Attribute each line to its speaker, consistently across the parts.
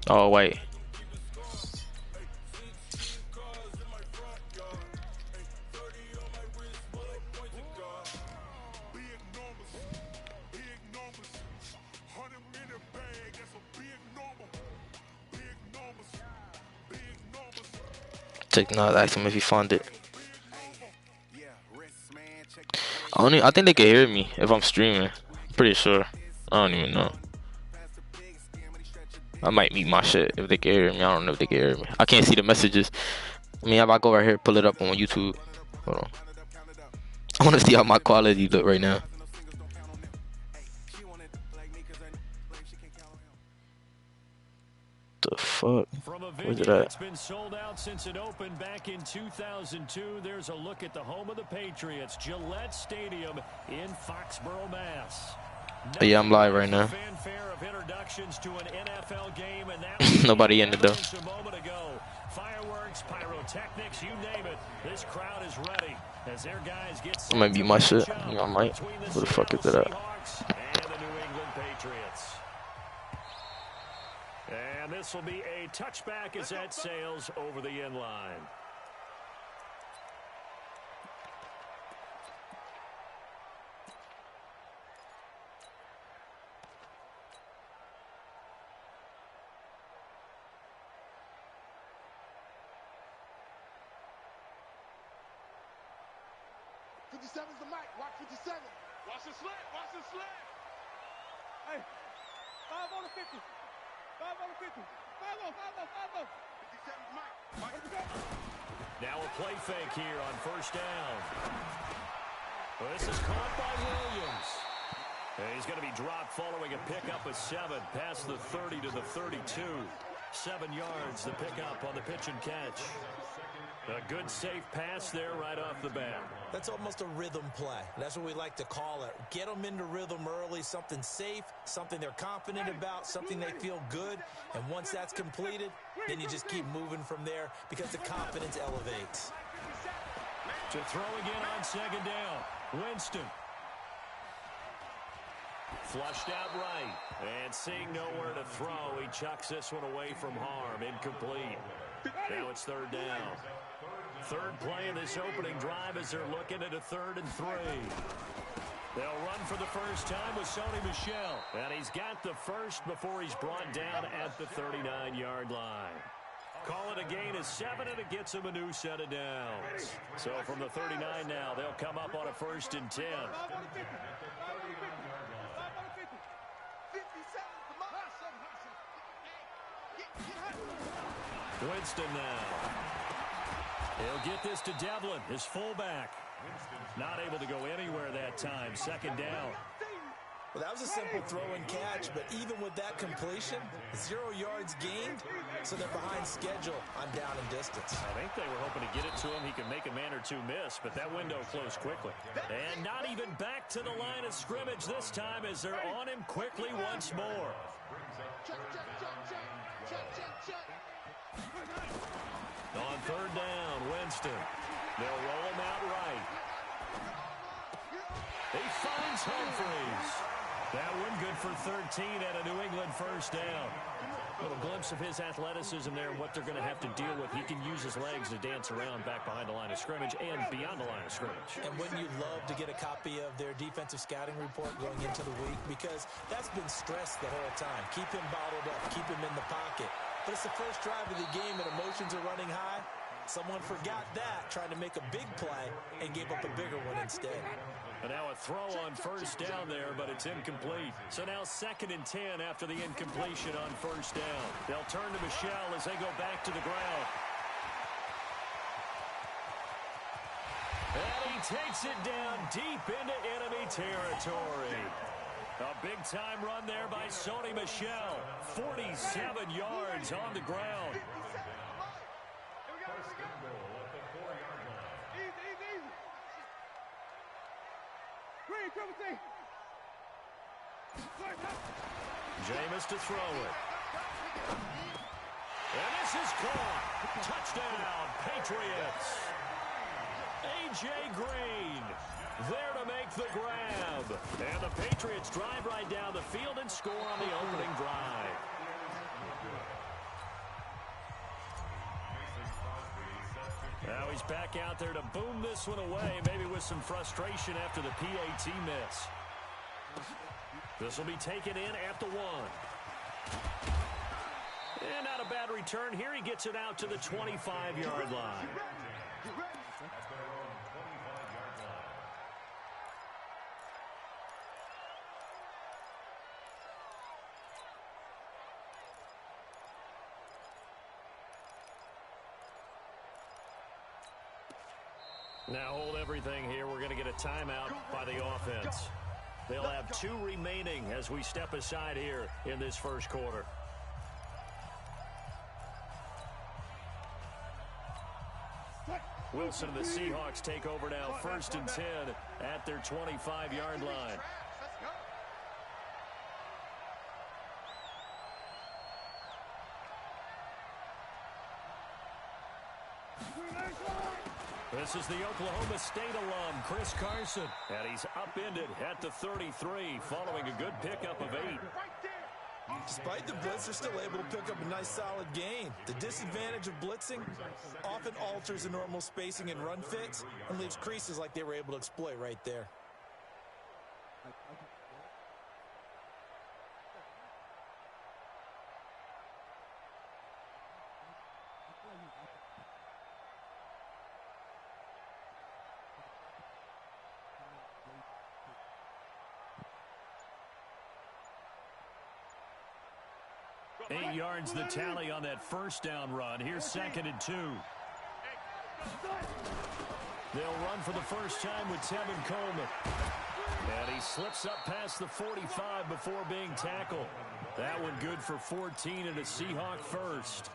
Speaker 1: Oh, wait. Take now, ask him if he found it. I think they can hear me if I'm streaming. Pretty sure. I don't even know. I might mute my shit if they can hear me. I don't know if they can hear me. I can't see the messages. I mean, if I go right here, pull it up on YouTube. Hold on. I want to see how my quality look right now. The fuck? Where's it at?
Speaker 2: It's been sold out since it opened back in 2002. There's a look at the home of the Patriots, Gillette Stadium in Foxborough, Mass.
Speaker 1: Yeah, I'm live right now.
Speaker 2: Fanfare of introductions to an NFL game, and that
Speaker 1: Nobody in it though.
Speaker 2: a moment ago. Fireworks, pyrotechnics, you name it. This crowd is ready as their guys get
Speaker 1: I might mute my shit. I might. Where the fuck is it at?
Speaker 2: and the New England Patriots. And this will be a touchback as that sails over the end line.
Speaker 3: Seven's the mic. Watch 57. Watch the slant. Watch the slant. Hey, 5 on the 50. 5 on the 50. 5 on, 5 on, 5 on. 57's mic.
Speaker 2: Now a play fake here on first down. Well, this is caught by Williams. And he's going to be dropped following a pickup of 7 past the 30 to the 32. 7 yards, the pickup on the pitch and catch. A good, safe pass there right off the bat.
Speaker 4: That's almost a rhythm play. That's what we like to call it. Get them into rhythm early, something safe, something they're confident about, something they feel good. And once that's completed, then you just keep moving from there because the confidence elevates.
Speaker 2: To throw again on second down. Winston. Flushed out right. And seeing nowhere to throw, he chucks this one away from harm. Incomplete. Now it's third down. Third play in this opening drive as they're looking at a 3rd and 3. They'll run for the first time with Sony Michel. And he's got the first before he's brought down at the 39-yard line. Call it a gain of 7, and it gets him a new set of downs. So from the 39 now, they'll come up on a 1st and 10. Winston now. He'll get this to Devlin, his fullback. Not able to go anywhere that time. 2nd down.
Speaker 4: Well, that was a simple throw and catch, but even with that completion, 0 yards gained, so they're behind schedule on down and distance.
Speaker 2: I think they were hoping to get it to him. He could make a man or two miss, but that window closed quickly. And not even back to the line of scrimmage this time as they're on him quickly once more. On 3rd down, Winston. They'll roll him out right. He finds Humphries. That one good for 13 and a New England 1st down. A little glimpse of his athleticism there and what they're going to have to deal with. He can use his legs to dance around back behind the line of scrimmage and beyond the line of scrimmage.
Speaker 4: And wouldn't you love to get a copy of their defensive scouting report going into the week? Because that's been stressed the whole time. Keep him bottled up. Keep him in the pocket. But it's the first drive of the game and emotions are running high. Someone forgot that, trying to make a big play, and gave up a bigger one instead.
Speaker 2: And now a throw on 1st down there, but it's incomplete. So now 2nd and 10 after the incompletion on 1st down. They'll turn to Michel as they go back to the ground. And he takes it down deep into enemy territory. A big-time run there by Sony Michel. 47 yards on the ground. Jameis to throw it. And this is caught. Touchdown, Patriots. A.J. Green there to make the grab. And the Patriots drive right down the field and score on the opening drive. Now he's back out there to boom this one away, maybe with some frustration after the PAT miss. This will be taken in at the 1. And not a bad return here. He gets it out to the 25-yard line. Now hold everything here. We're going to get a timeout by the offense. They'll have 2 remaining as we step aside here in this first quarter. Wilson and the Seahawks take over now, 1st and 10 at their 25-yard line. This is the Oklahoma State alum, Chris Carson. And he's upended at the 33 following a good pickup of 8.
Speaker 4: Despite the blitz, they're still able to pick up a nice solid gain. The disadvantage of blitzing often alters the normal spacing and run fits and leaves creases like they were able to exploit right there.
Speaker 2: Eight yards the tally on that first down run. Here's 2nd and 2. They'll run for the first time with Tevin Coleman. And he slips up past the 45 before being tackled. That one good for 14 and a Seahawk first.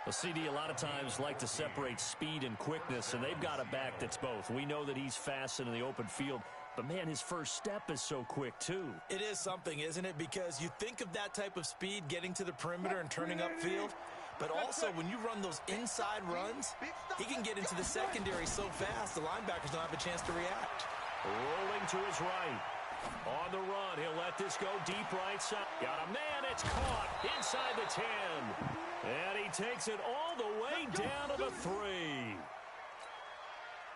Speaker 2: The CD a lot of times like to separate speed and quickness, and they've got a back that's both. We know that he's fast in the open field, but, man, his first step is so quick, too.
Speaker 4: It is something, isn't it? Because you think of that type of speed getting to the perimeter and turning upfield, but also when you run those inside runs, he can get into the secondary so fast the linebackers don't have a chance to react.
Speaker 2: Rolling to his right. On the run, he'll let this go deep right side. Got a man, it's caught inside the 10. And he takes it all the way down to the 3.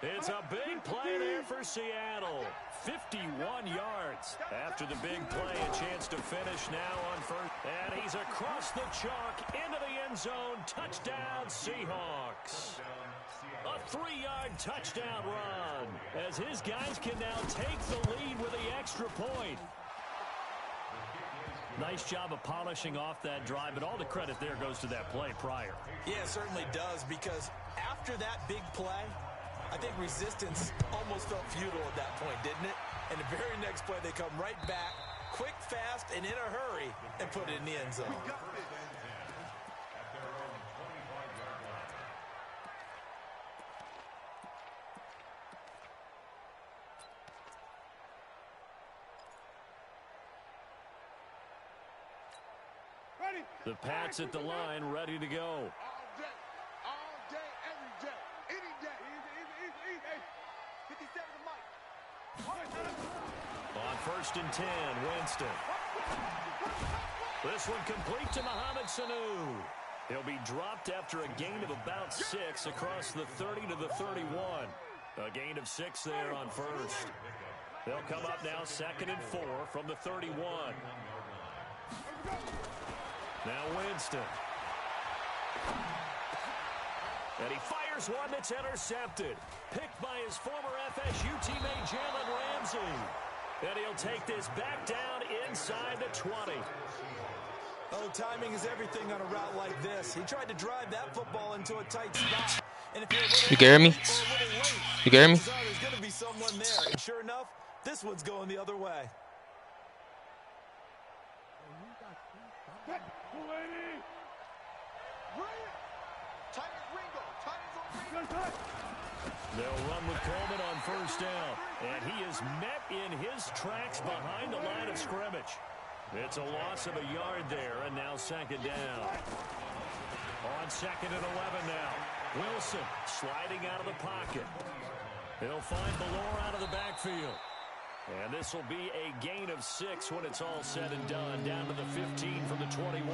Speaker 2: It's a big play there for Seattle. 51 yards. After the big play, a chance to finish now on first. And he's across the chalk into the end zone. Touchdown, Seahawks. A 3-yard touchdown run as his guys can now take the lead with the extra point. Nice job of polishing off that drive, but all the credit there goes to that play prior.
Speaker 4: Yeah, it certainly does, because after that big play, I think resistance almost felt futile at that point, didn't it? And the very next play, they come right back, quick, fast, and in a hurry, and put it in the end zone.
Speaker 2: The Pats at the line, ready to go.
Speaker 3: All day, every day, any day. Easy. 57 to Mike.
Speaker 2: On 1st and 10, Winston. This one complete to Mohamed Sanu. He'll be dropped after a gain of about 6 across the 30 to the 31. A gain of 6 there on first. They'll come up now 2nd and 4 from the 31. Now Winston. And he fires one that's intercepted. Picked by his former FSU teammate Jalen Ramsey. And he'll take this back down inside the 20.
Speaker 4: Oh, timing is everything on a route like this. He tried to drive that football into a tight spot. And if
Speaker 1: you hear me? You hear me?
Speaker 4: There's going to be someone there. And sure enough, this one's going the other way.
Speaker 2: They'll run with Coleman on first down. And he is met in his tracks behind the line of scrimmage. It's a loss of a yard there, and now 2nd down. On on 2nd and 11 now. Wilson sliding out of the pocket. He'll find Ballore out of the backfield. And this will be a gain of 6 when it's all said and done. Down to the 15 from the 21.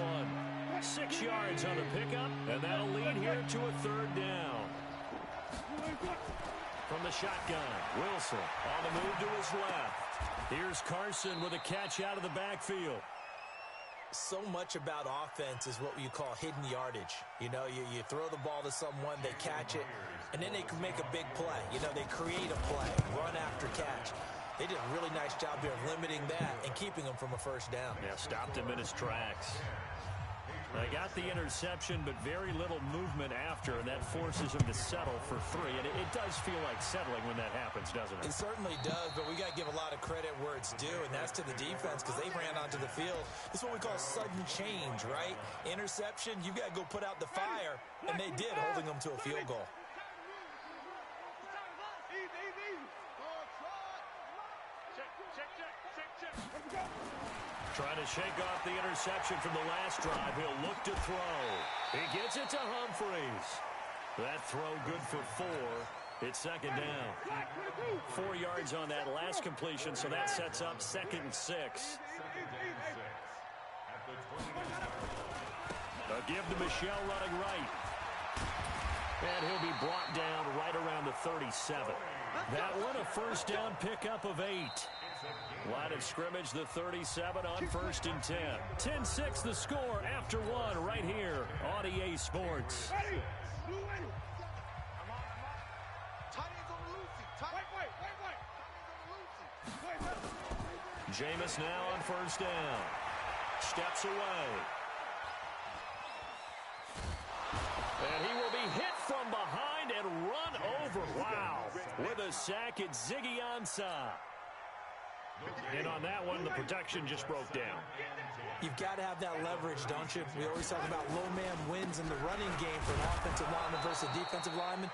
Speaker 2: 6 yards on the pickup, and that'll lead here to a 3rd down. From the shotgun, Wilson on the move to his left. Here's Carson with a catch out of the backfield.
Speaker 4: So much about offense is what you call hidden yardage. You know, you throw the ball to someone, they catch it, and then they can make a big play. You know, they create a play, run after catch. They did a really nice job here of limiting that and keeping him from a 1st down.
Speaker 2: Yeah, stopped him in his tracks. They got the interception, but very little movement after, and that forces him to settle for 3. And it does feel like settling when that happens, doesn't it?
Speaker 4: It certainly does, but we got to give a lot of credit where it's due, and that's to the defense because they ran onto the field. This is what we call sudden change, right? Interception, you got to go put out the fire, and they did, holding them to a field goal.
Speaker 2: Trying to shake off the interception from the last drive. He'll look to throw. He gets it to Humphreys. That throw good for 4. It's 2nd down. 4 yards on that last completion, so that sets up 2nd and 6. A give to Michel running right. And he'll be brought down right around the 37. That one a 1st down pickup of 8. Line of scrimmage, the 37 on 1st and 10. 10-6 the score after 1 right here on EA Sports. Jameis now on 1st down. Steps away. And he will be hit from behind and run over. Wow. With a sack, it's Ziggy Ansah. And on that one, the protection just broke down.
Speaker 4: You've got to have that leverage, don't you? We always talk about low man wins in the running game for an offensive lineman versus a defensive lineman.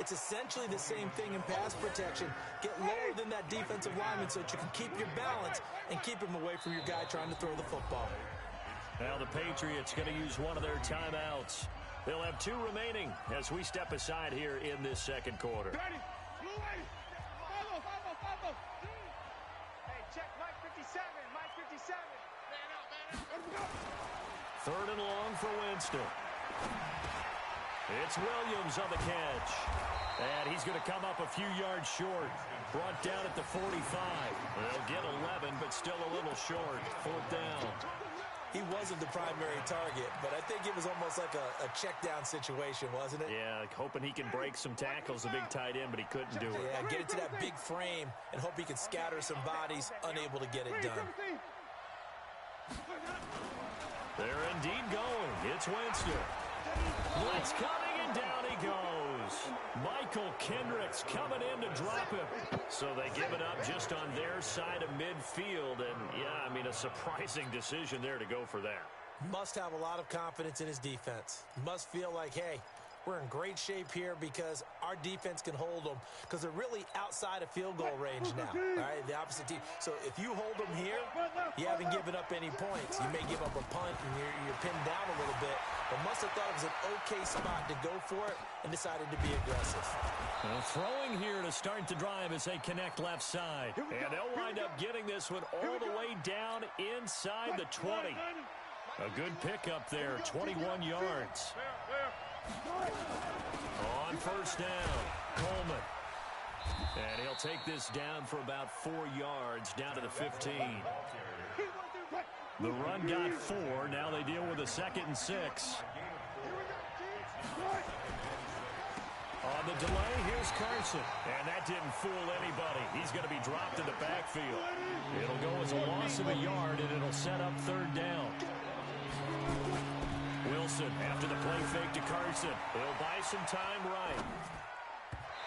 Speaker 4: It's essentially the same thing in pass protection. Get lower than that defensive lineman so that you can keep your balance and keep him away from your guy trying to throw the football.
Speaker 2: Now the Patriots going to use one of their timeouts. They'll have 2 remaining as we step aside here in this 2nd quarter.
Speaker 3: Check Mike 57, Mike 57. Man up.
Speaker 2: 3rd and long for Winston. It's Williams on the catch. And he's going to come up a few yards short. Brought down at the 45. They'll get 11, but still a little short. 4th down.
Speaker 4: He wasn't the primary target, but I think it was almost like a check-down situation, wasn't it?
Speaker 2: Yeah, hoping he can break some tackles, a big tight end, but he couldn't do it.
Speaker 4: Yeah, get into that big frame and hope he can scatter some bodies, unable to get it done.
Speaker 2: They're indeed going. It's Winston. Blitz coming, and down he goes. Michael Kendricks coming in to drop him. So they give it up just on their side of midfield. And, yeah, I mean, a surprising decision there to go for that.
Speaker 4: Must have a lot of confidence in his defense. Must feel like, hey, we're in great shape here because our defense can hold them because they're really outside of field goal range now, all right, the opposite team. So if you hold them here, you haven't given up any points. You may give up a punt and you're pinned down a little bit, but must have thought it was an okay spot to go for it and decided to be aggressive.
Speaker 2: Well, throwing here to start the drive as they connect left side. And they'll wind up getting this one all the way down inside the 20. A good pickup there, 21 yards. On 1st down, Coleman. And he'll take this down for about 4 yards, down to the 15. The run got 4. Now they deal with a 2nd and 6. On the delay, here's Carson. And that didn't fool anybody. He's going to be dropped in the backfield. It'll go as a loss of a yard, and it'll set up 3rd down. Wilson after the play fake to Carson. He'll buy some time right.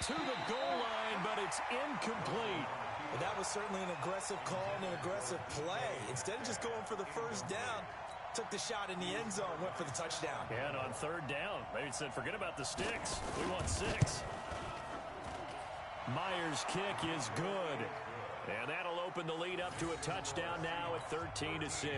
Speaker 2: To the goal line, but it's incomplete.
Speaker 4: And that was certainly an aggressive call and an aggressive play. Instead of just going for the 1st down, took the shot in the end zone, went for the touchdown.
Speaker 2: And on 3rd down, they said, forget about the sticks. We want 6. Myers' kick is good. And that'll open the lead up to a touchdown now at 13-6.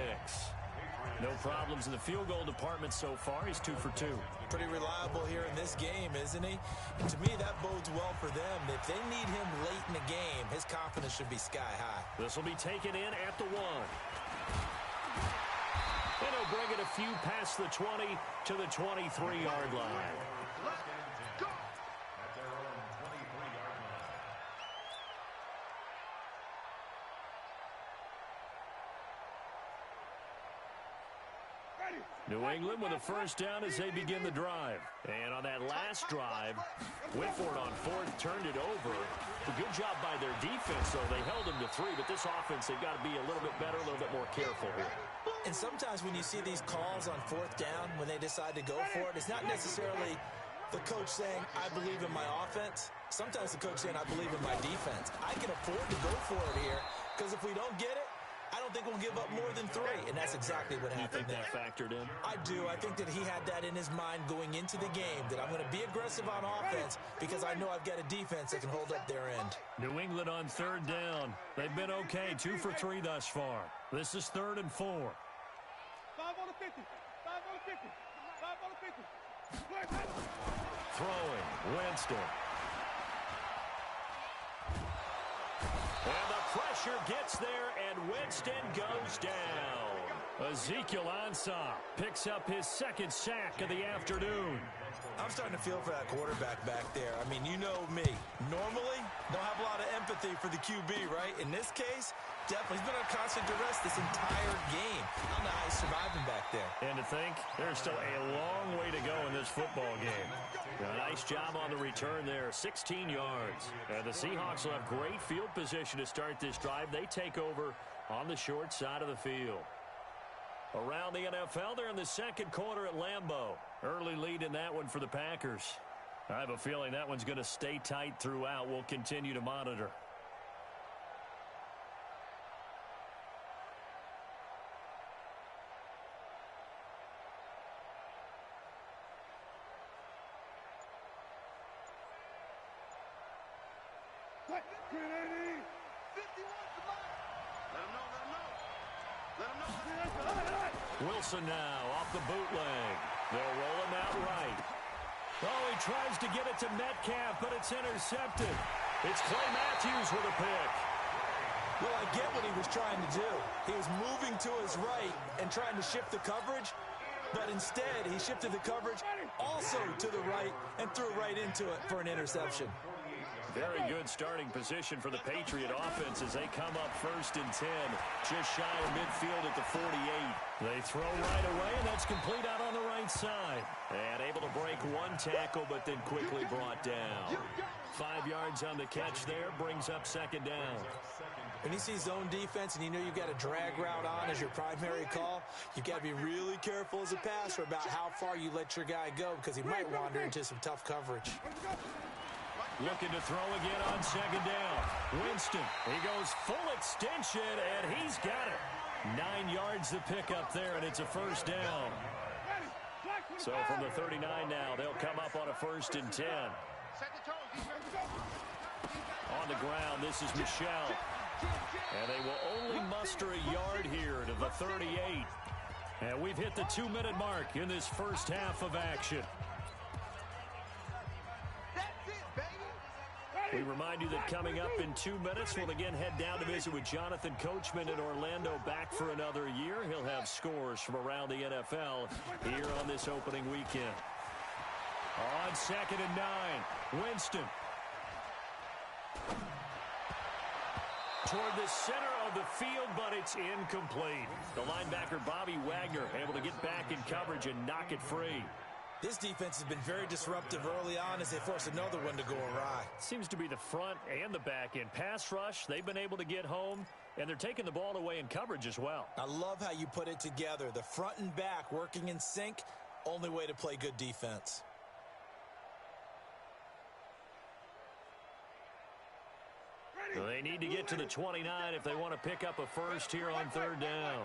Speaker 2: No problems in the field goal department so far. He's 2 for 2.
Speaker 4: Pretty reliable here in this game, isn't he? And to me, that bodes well for them. If they need him late in the game, his confidence should be sky high.
Speaker 2: This will be taken in at the 1. And he'll bring it a few past the 20 to the 23-yard line. New England with a first down as they begin the drive. And on that last drive, Whitford on 4th turned it over. A good job by their defense, though. They held them to 3, but this offense, they've got to be a little bit better, a little bit more careful here.
Speaker 4: And sometimes when you see these calls on 4th down, when they decide to go for it, it's not necessarily the coach saying, I believe in my offense. Sometimes the coach saying, I believe in my defense. I can afford to go for it here, because if we don't get it, I don't think we'll give up more than 3, and that's exactly what happened there.
Speaker 2: You think that factored in?
Speaker 4: I do. I think that he had that in his mind going into the game, that I'm going to be aggressive on offense because I know I've got a defense that can hold up their end.
Speaker 2: New England on 3rd down. They've been okay, 2 for 3 thus far. This is 3rd and 4.
Speaker 3: 5 on the 50. 5 on the 50. 5 on the 50.
Speaker 2: Throwing, Winston. And the pressure gets there, and Winston goes down. Ezekiel Ansah picks up his 2nd sack of the afternoon.
Speaker 4: I'm starting to feel for that quarterback back there. I mean, you know me. Normally, don't have a lot of empathy for the QB, right? In this case, definitely. He's been on constant duress this entire game. I don't know how he's surviving back there.
Speaker 2: And to think, there's still a long way to go in this football game. A nice job on the return there, 16 yards. And the Seahawks will have great field position to start this drive. They take over on the short side of the field. Around the NFL, they're in the 2nd quarter at Lambeau. Early lead in that one for the Packers. I have a feeling that one's going to stay tight throughout. We'll continue to monitor. Wilson now off the bootleg. They'll roll him out right. Oh, he tries to get it to Metcalf, but it's intercepted. It's Clay Matthews with a pick.
Speaker 4: Well, I get what he was trying to do. He was moving to his right and trying to shift the coverage, but instead he shifted the coverage also to the right and threw right into it for an interception.
Speaker 2: Very good starting position for the Patriot offense as they come up 1st and 10, just shy of midfield at the 48. They throw right away, and that's complete out on the right side. And able to break one tackle, but then quickly brought down. 5 yards on the catch there, brings up 2nd down.
Speaker 4: When you see zone defense and you know you've got a drag route on as your primary call, you've got to be really careful as a passer about how far you let your guy go because he might wander into some tough coverage.
Speaker 2: Looking to throw again on 2nd down. Winston, he goes full extension, and he's got it. 9 yards to pick up there, and it's a 1st down. So from the 39 now, they'll come up on a 1st and 10. On the ground, this is Michel. And they will only muster a yard here to the 38. And we've hit the 2-minute mark in this first half of action. We remind you that coming up in 2 minutes, we'll again head down to visit with Jonathan Coachman in Orlando, back for another year. He'll have scores from around the NFL here on this opening weekend. On 2nd and 9, Winston. Toward the center of the field, but it's incomplete. The linebacker, Bobby Wagner, able to get back in coverage and knock it free.
Speaker 4: This defense has been very disruptive early on as they force another one to go awry.
Speaker 2: Seems to be the front and the back end. Pass rush, they've been able to get home, and they're taking the ball away in coverage as well.
Speaker 4: I love how you put it together. The front and back working in sync, only way to play good defense.
Speaker 2: They need to get to the 29 if they want to pick up a first here on 3rd down.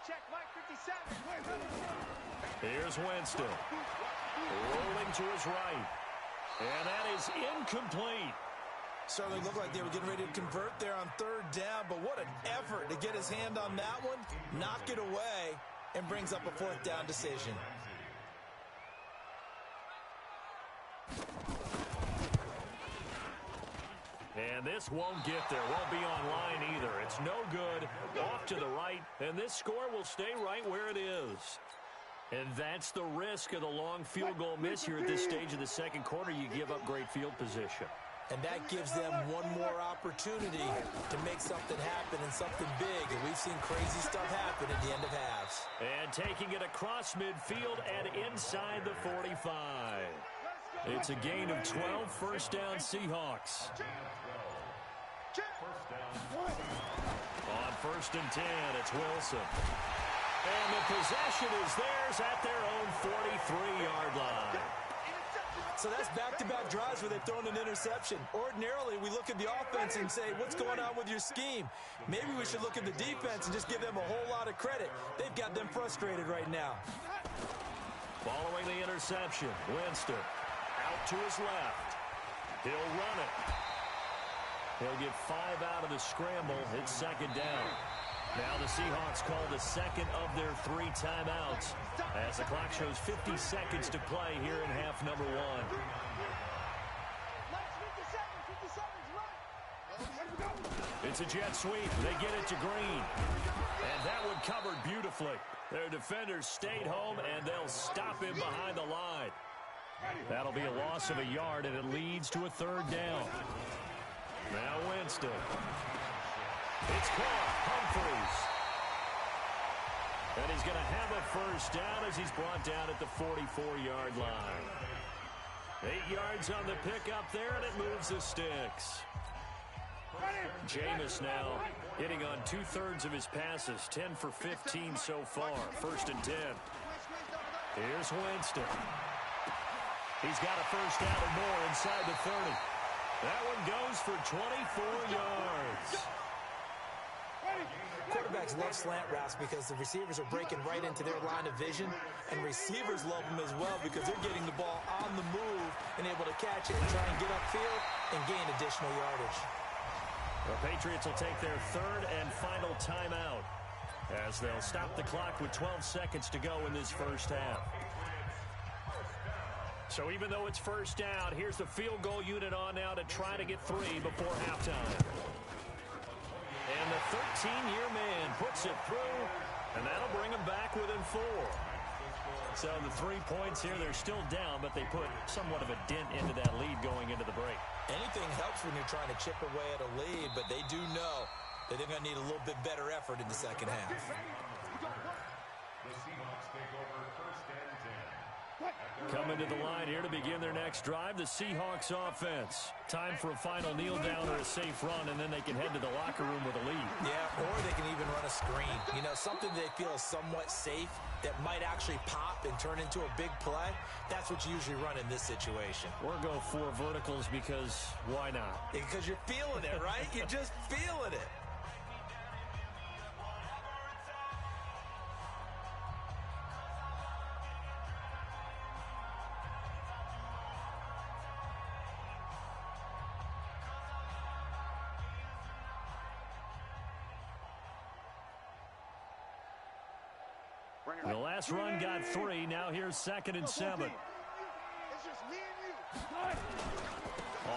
Speaker 3: Check Mike 57.
Speaker 2: Here's Winston. Rolling to his right. And that is incomplete.
Speaker 4: Certainly looked like they were getting ready to convert there on third down, but what an effort to get his hand on that one, knock it away, and brings up a fourth down decision.
Speaker 2: And this won't get there. Won't be online either. It's no good. Off to the right. And this score will stay right where it is. And that's the risk of the long field goal miss here at this stage of the second quarter. You give up great field position.
Speaker 4: And that gives them one more opportunity to make something happen and something big. And we've seen crazy stuff happen at the end of halves.
Speaker 2: And taking it across midfield and inside the 45. It's a gain of 12, first down Seahawks. On 1st and 10, it's Wilson. And the possession is theirs at their own 43-yard line.
Speaker 4: So that's back-to-back drives where they've thrown an interception. Ordinarily, we look at the offense and say, what's going on with your scheme? Maybe we should look at the defense and just give them a whole lot of credit. They've got them frustrated right now.
Speaker 2: Following the interception, Winston out to his left. He'll run it. He'll get 5 out of the scramble. It's second down. Now the Seahawks call the second of their 3 timeouts as the clock shows 50 seconds to play here in half number 1. It's a jet sweep. They get it to Green. And that one covered beautifully. Their defenders stayed home, and they'll stop him behind the line. That'll be a loss of a yard, and it leads to a third down. Now Winston. It's caught. Humphries. And he's going to have a first down as he's brought down at the 44-yard line. 8 yards on the pickup there, and it moves the sticks. Jameis now hitting on 2/3 of his passes, 10 for 15 so far. 1st and 10. Here's Winston. He's got a first down and more inside the 30. That one goes for 24 yards.
Speaker 4: Quarterbacks love slant routes because the receivers are breaking right into their line of vision, and receivers love them as well because they're getting the ball on the move and able to catch it and try and get upfield and gain additional yardage.
Speaker 2: The Patriots will take their 3rd and final timeout as they'll stop the clock with 12 seconds to go in this first half. So even though it's first down, here's the field goal unit on now to try to get 3 before halftime. And the 13-year man puts it through, and that'll bring him back within 4. So the 3 points here, they're still down, but they put somewhat of a dent into that lead going into the break.
Speaker 4: Anything helps when you're trying to chip away at a lead, but they do know that they're going to need a little bit better effort in the second half.
Speaker 5: The Seahawks take over 1st and 10.
Speaker 2: Coming to the line here to begin their next drive, the Seahawks offense. Time for a final kneel down or a safe run, and then they can head to the locker room with a lead.
Speaker 4: Yeah, or they can even run a screen. You know, something they feel is somewhat safe that might actually pop and turn into a big play. That's what you usually run in this situation.
Speaker 2: Or go 4 verticals because why not?
Speaker 4: Because you're feeling it, right? You're just feeling it.
Speaker 2: The last run got 3. Now here's 2nd and 7.
Speaker 3: It's just me and you.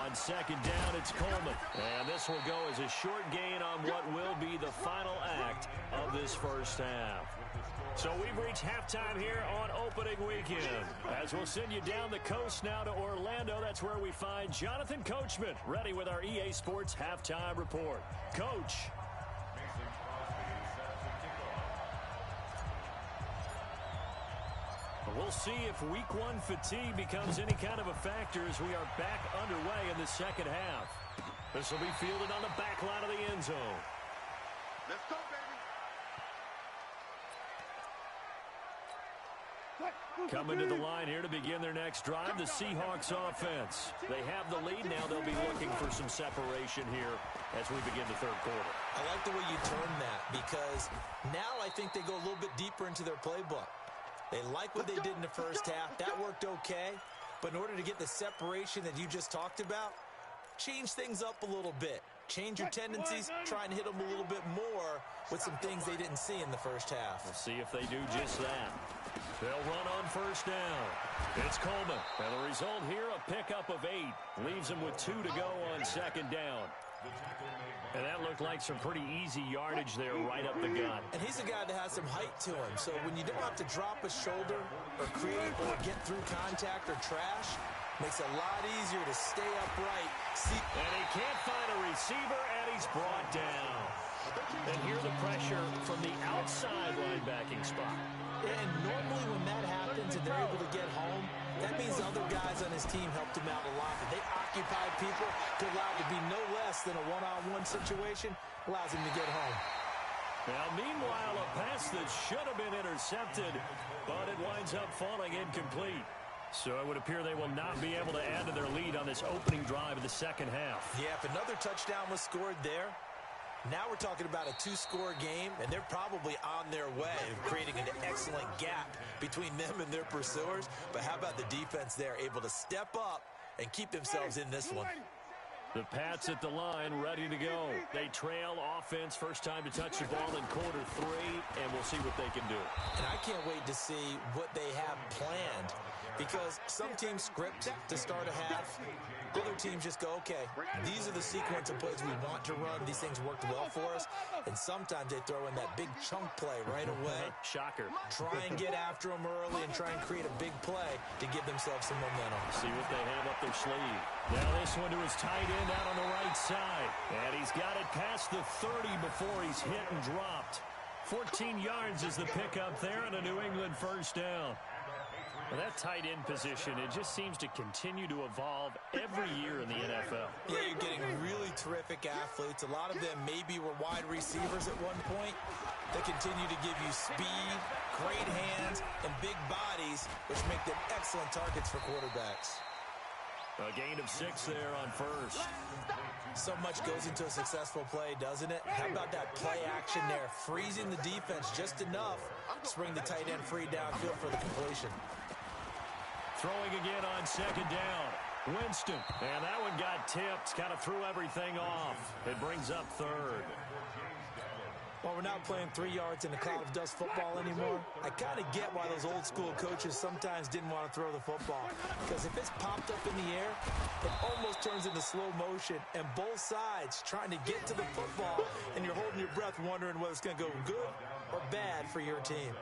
Speaker 2: On 2nd down, it's Coleman. And this will go as a short gain on what will be the final act of this first half. So we've reached halftime here on opening weekend. As we'll send you down the coast now to Orlando, that's where we find Jonathan Coachman ready with our EA Sports halftime report. Coach. We'll see if week 1 fatigue becomes any kind of a factor as we are back underway in the second half. This will be fielded on the back line of the end zone.
Speaker 3: Let's go, baby.
Speaker 2: Coming to the line here to begin their next drive, the Seahawks offense. They have the lead now. They'll be looking for some separation here as we begin the third quarter.
Speaker 4: I like the way you turn that because now I think they go a little bit deeper into their playbook. They like what they did in the first half. That worked okay. But in order to get the separation that you just talked about, change things up a little bit. Change your tendencies, try and hit them a little bit more with some things they didn't see in the first half.
Speaker 2: We'll see if they do just that. They'll run on first down. It's Coleman. And the result here, a pickup of 8. Leaves him with 2 to go on second down. And that looked like some pretty easy yardage there right up the gut.
Speaker 4: And he's a guy that has some height to him. So when you don't have to drop a shoulder or create or get through contact or trash, makes it a lot easier to stay upright.
Speaker 2: And he can't find a receiver, and he's brought down. And here's the pressure from the outside linebacking spot.
Speaker 4: And normally when that happens and they're able to get home, that means other guys on his team helped him out a lot. But they occupy people to allow it to be no less than a one-on-one situation, allows him to get home.
Speaker 2: Now, meanwhile, a pass that should have been intercepted, but it winds up falling incomplete. So it would appear they will not be able to add to their lead on this opening drive of the second half.
Speaker 4: Yeah, if another touchdown was scored there, now we're talking about a 2-score game, and they're probably on their way of creating an excellent gap between them and their pursuers. But how about the defense there, able to step up and keep themselves in this one?
Speaker 2: The Pats at the line, ready to go. They trail offense, first time to touch the ball in quarter 3, and we'll see what they can do.
Speaker 4: And I can't wait to see what they have planned, because some teams script to start a half. Other teams just go, okay, these are the sequence of plays we want to run. These things worked well for us. And sometimes they throw in that big chunk play right away.
Speaker 2: Shocker.
Speaker 4: Try and get after them early and try and create a big play to give themselves some momentum.
Speaker 2: See what they have up their sleeve. Now this one to his tight end out on the right side. And he's got it past the 30 before he's hit and dropped. 14 yards is the pickup there and a New England first down. Well, that tight end position, it just seems to continue to evolve every year in the NFL.
Speaker 4: Yeah, you're getting really terrific athletes. A lot of them maybe were wide receivers at one point. They continue to give you speed, great hands, and big bodies, which make them excellent targets for quarterbacks.
Speaker 2: A gain of 6 there on first.
Speaker 4: So much goes into a successful play, doesn't it? How about that play action there? Freezing the defense just enough to bring the tight end free downfield for the completion.
Speaker 2: Throwing again on second down. Winston. And that one got tipped. Kind of threw everything off. It brings up third.
Speaker 4: Well, we're not playing 3 yards in a cloud of dust football anymore. I kind of get why those old school coaches sometimes didn't want to throw the football. Because if it's popped up in the air, it almost turns into slow motion. And both sides trying to get to the football, and you're holding your breath wondering whether it's going to go good or bad for your team.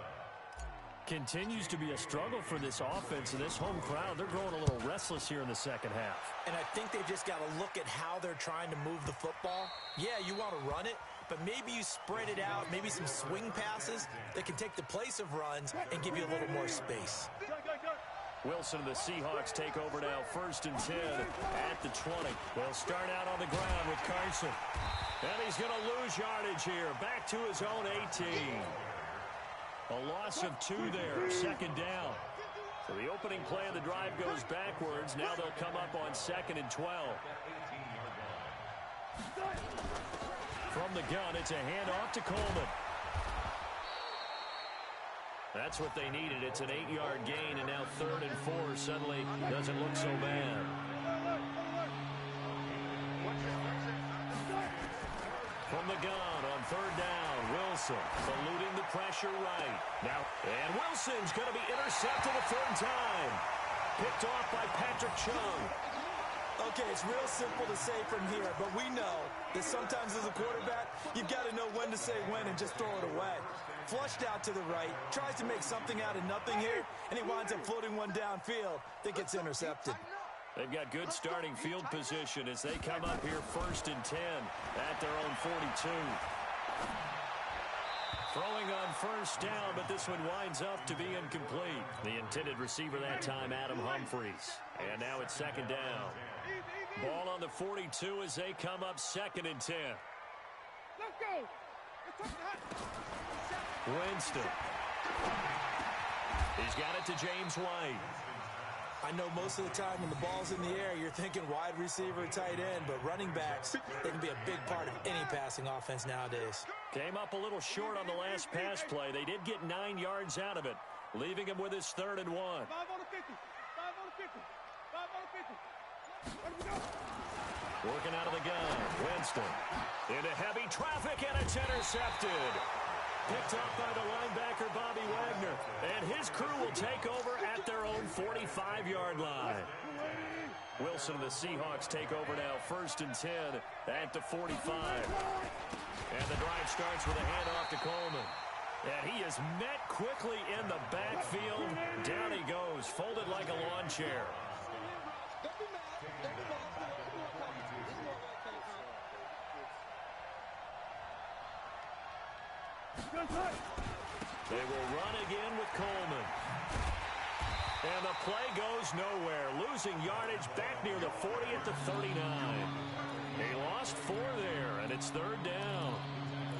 Speaker 2: Continues to be a struggle for this offense and this home crowd. They're growing a little restless here in the second half.
Speaker 4: And I think they've just got to look at how they're trying to move the football. Yeah, you want to run it, but maybe you spread it out, maybe some swing passes that can take the place of runs and give you a little more space.
Speaker 2: Wilson and the Seahawks take over now, 1st and 10 at the 20. They'll start out on the ground with Carson. And he's going to lose yardage here, back to his own 18. A loss of 2 there, second down. So the opening play of the drive goes backwards. Now they'll come up on 2nd and 12. From the gun, it's a handoff to Coleman. That's what they needed. It's an 8-yard gain, and now 3rd and 4 suddenly doesn't look so bad. From the gun on 3rd down, Wilson eluding the pressure right. Now, and Wilson's going to be intercepted a 3rd time. Picked off by Patrick Chung.
Speaker 4: Okay, it's real simple to say from here, but we know that sometimes as a quarterback, you've got to know when to say when and just throw it away. Flushed out to the right, tries to make something out of nothing here, and he winds up floating one downfield that gets intercepted.
Speaker 2: They've got good starting field position as they come up here 1st and 10 at their own 42. Throwing on 1st down, but this one winds up to be incomplete. The intended receiver that time, Adam Humphries. And now it's 2nd down. Ball on the 42 as they come up 2nd and 10.
Speaker 3: Let's go.
Speaker 2: Winston. He's got it to James White.
Speaker 4: I know most of the time when the ball's in the air, you're thinking wide receiver, tight end, but running backs, they can be a big part of any passing offense nowadays.
Speaker 2: Came up a little short on the last pass play. They did get 9 yards out of it, leaving him with his 3rd and 1.
Speaker 3: 5 on the 50. 5 on the 50. 5 on the 50. Where do we go?
Speaker 2: Working out of the gun. Winston. Into heavy traffic, and it's intercepted. Picked up by the linebacker, Bobby Wagner. And his crew will take over at their own 45-yard line. Wilson and the Seahawks take over now, 1st and 10 at the 45. And the drive starts with a handoff to Coleman. And he is met quickly in the backfield. Down he goes, folded like a lawn chair. They will run again with Coleman. And the play goes nowhere. Losing yardage back near the 40 at the 39. They lost 4 there, and it's 3rd down.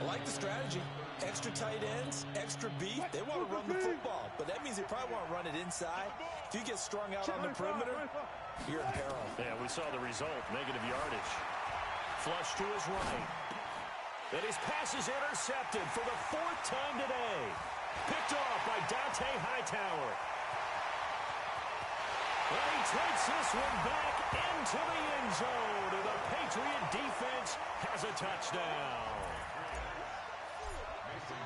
Speaker 4: I like the strategy. Extra tight ends, extra beef. They want to run the football, but that means they probably want to run it inside. If you get strung out on the perimeter, you're in peril.
Speaker 2: Yeah, we saw the result, negative yardage. Flush to his right. And his pass is intercepted for the 4th time today. Picked off by Dante Hightower. And he takes this one back into the end zone. And the Patriot defense has a touchdown.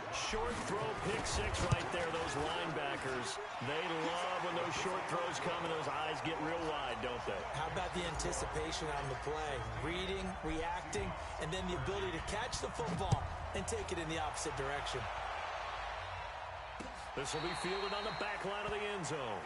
Speaker 2: Short throw, pick 6 right there, those linebackers. They love when those short throws come and those eyes get real wide, don't they?
Speaker 4: How about the anticipation on the play? Reading, reacting, and then the ability to catch the football and take it in the opposite direction.
Speaker 2: This will be fielded on the back line of the end zone.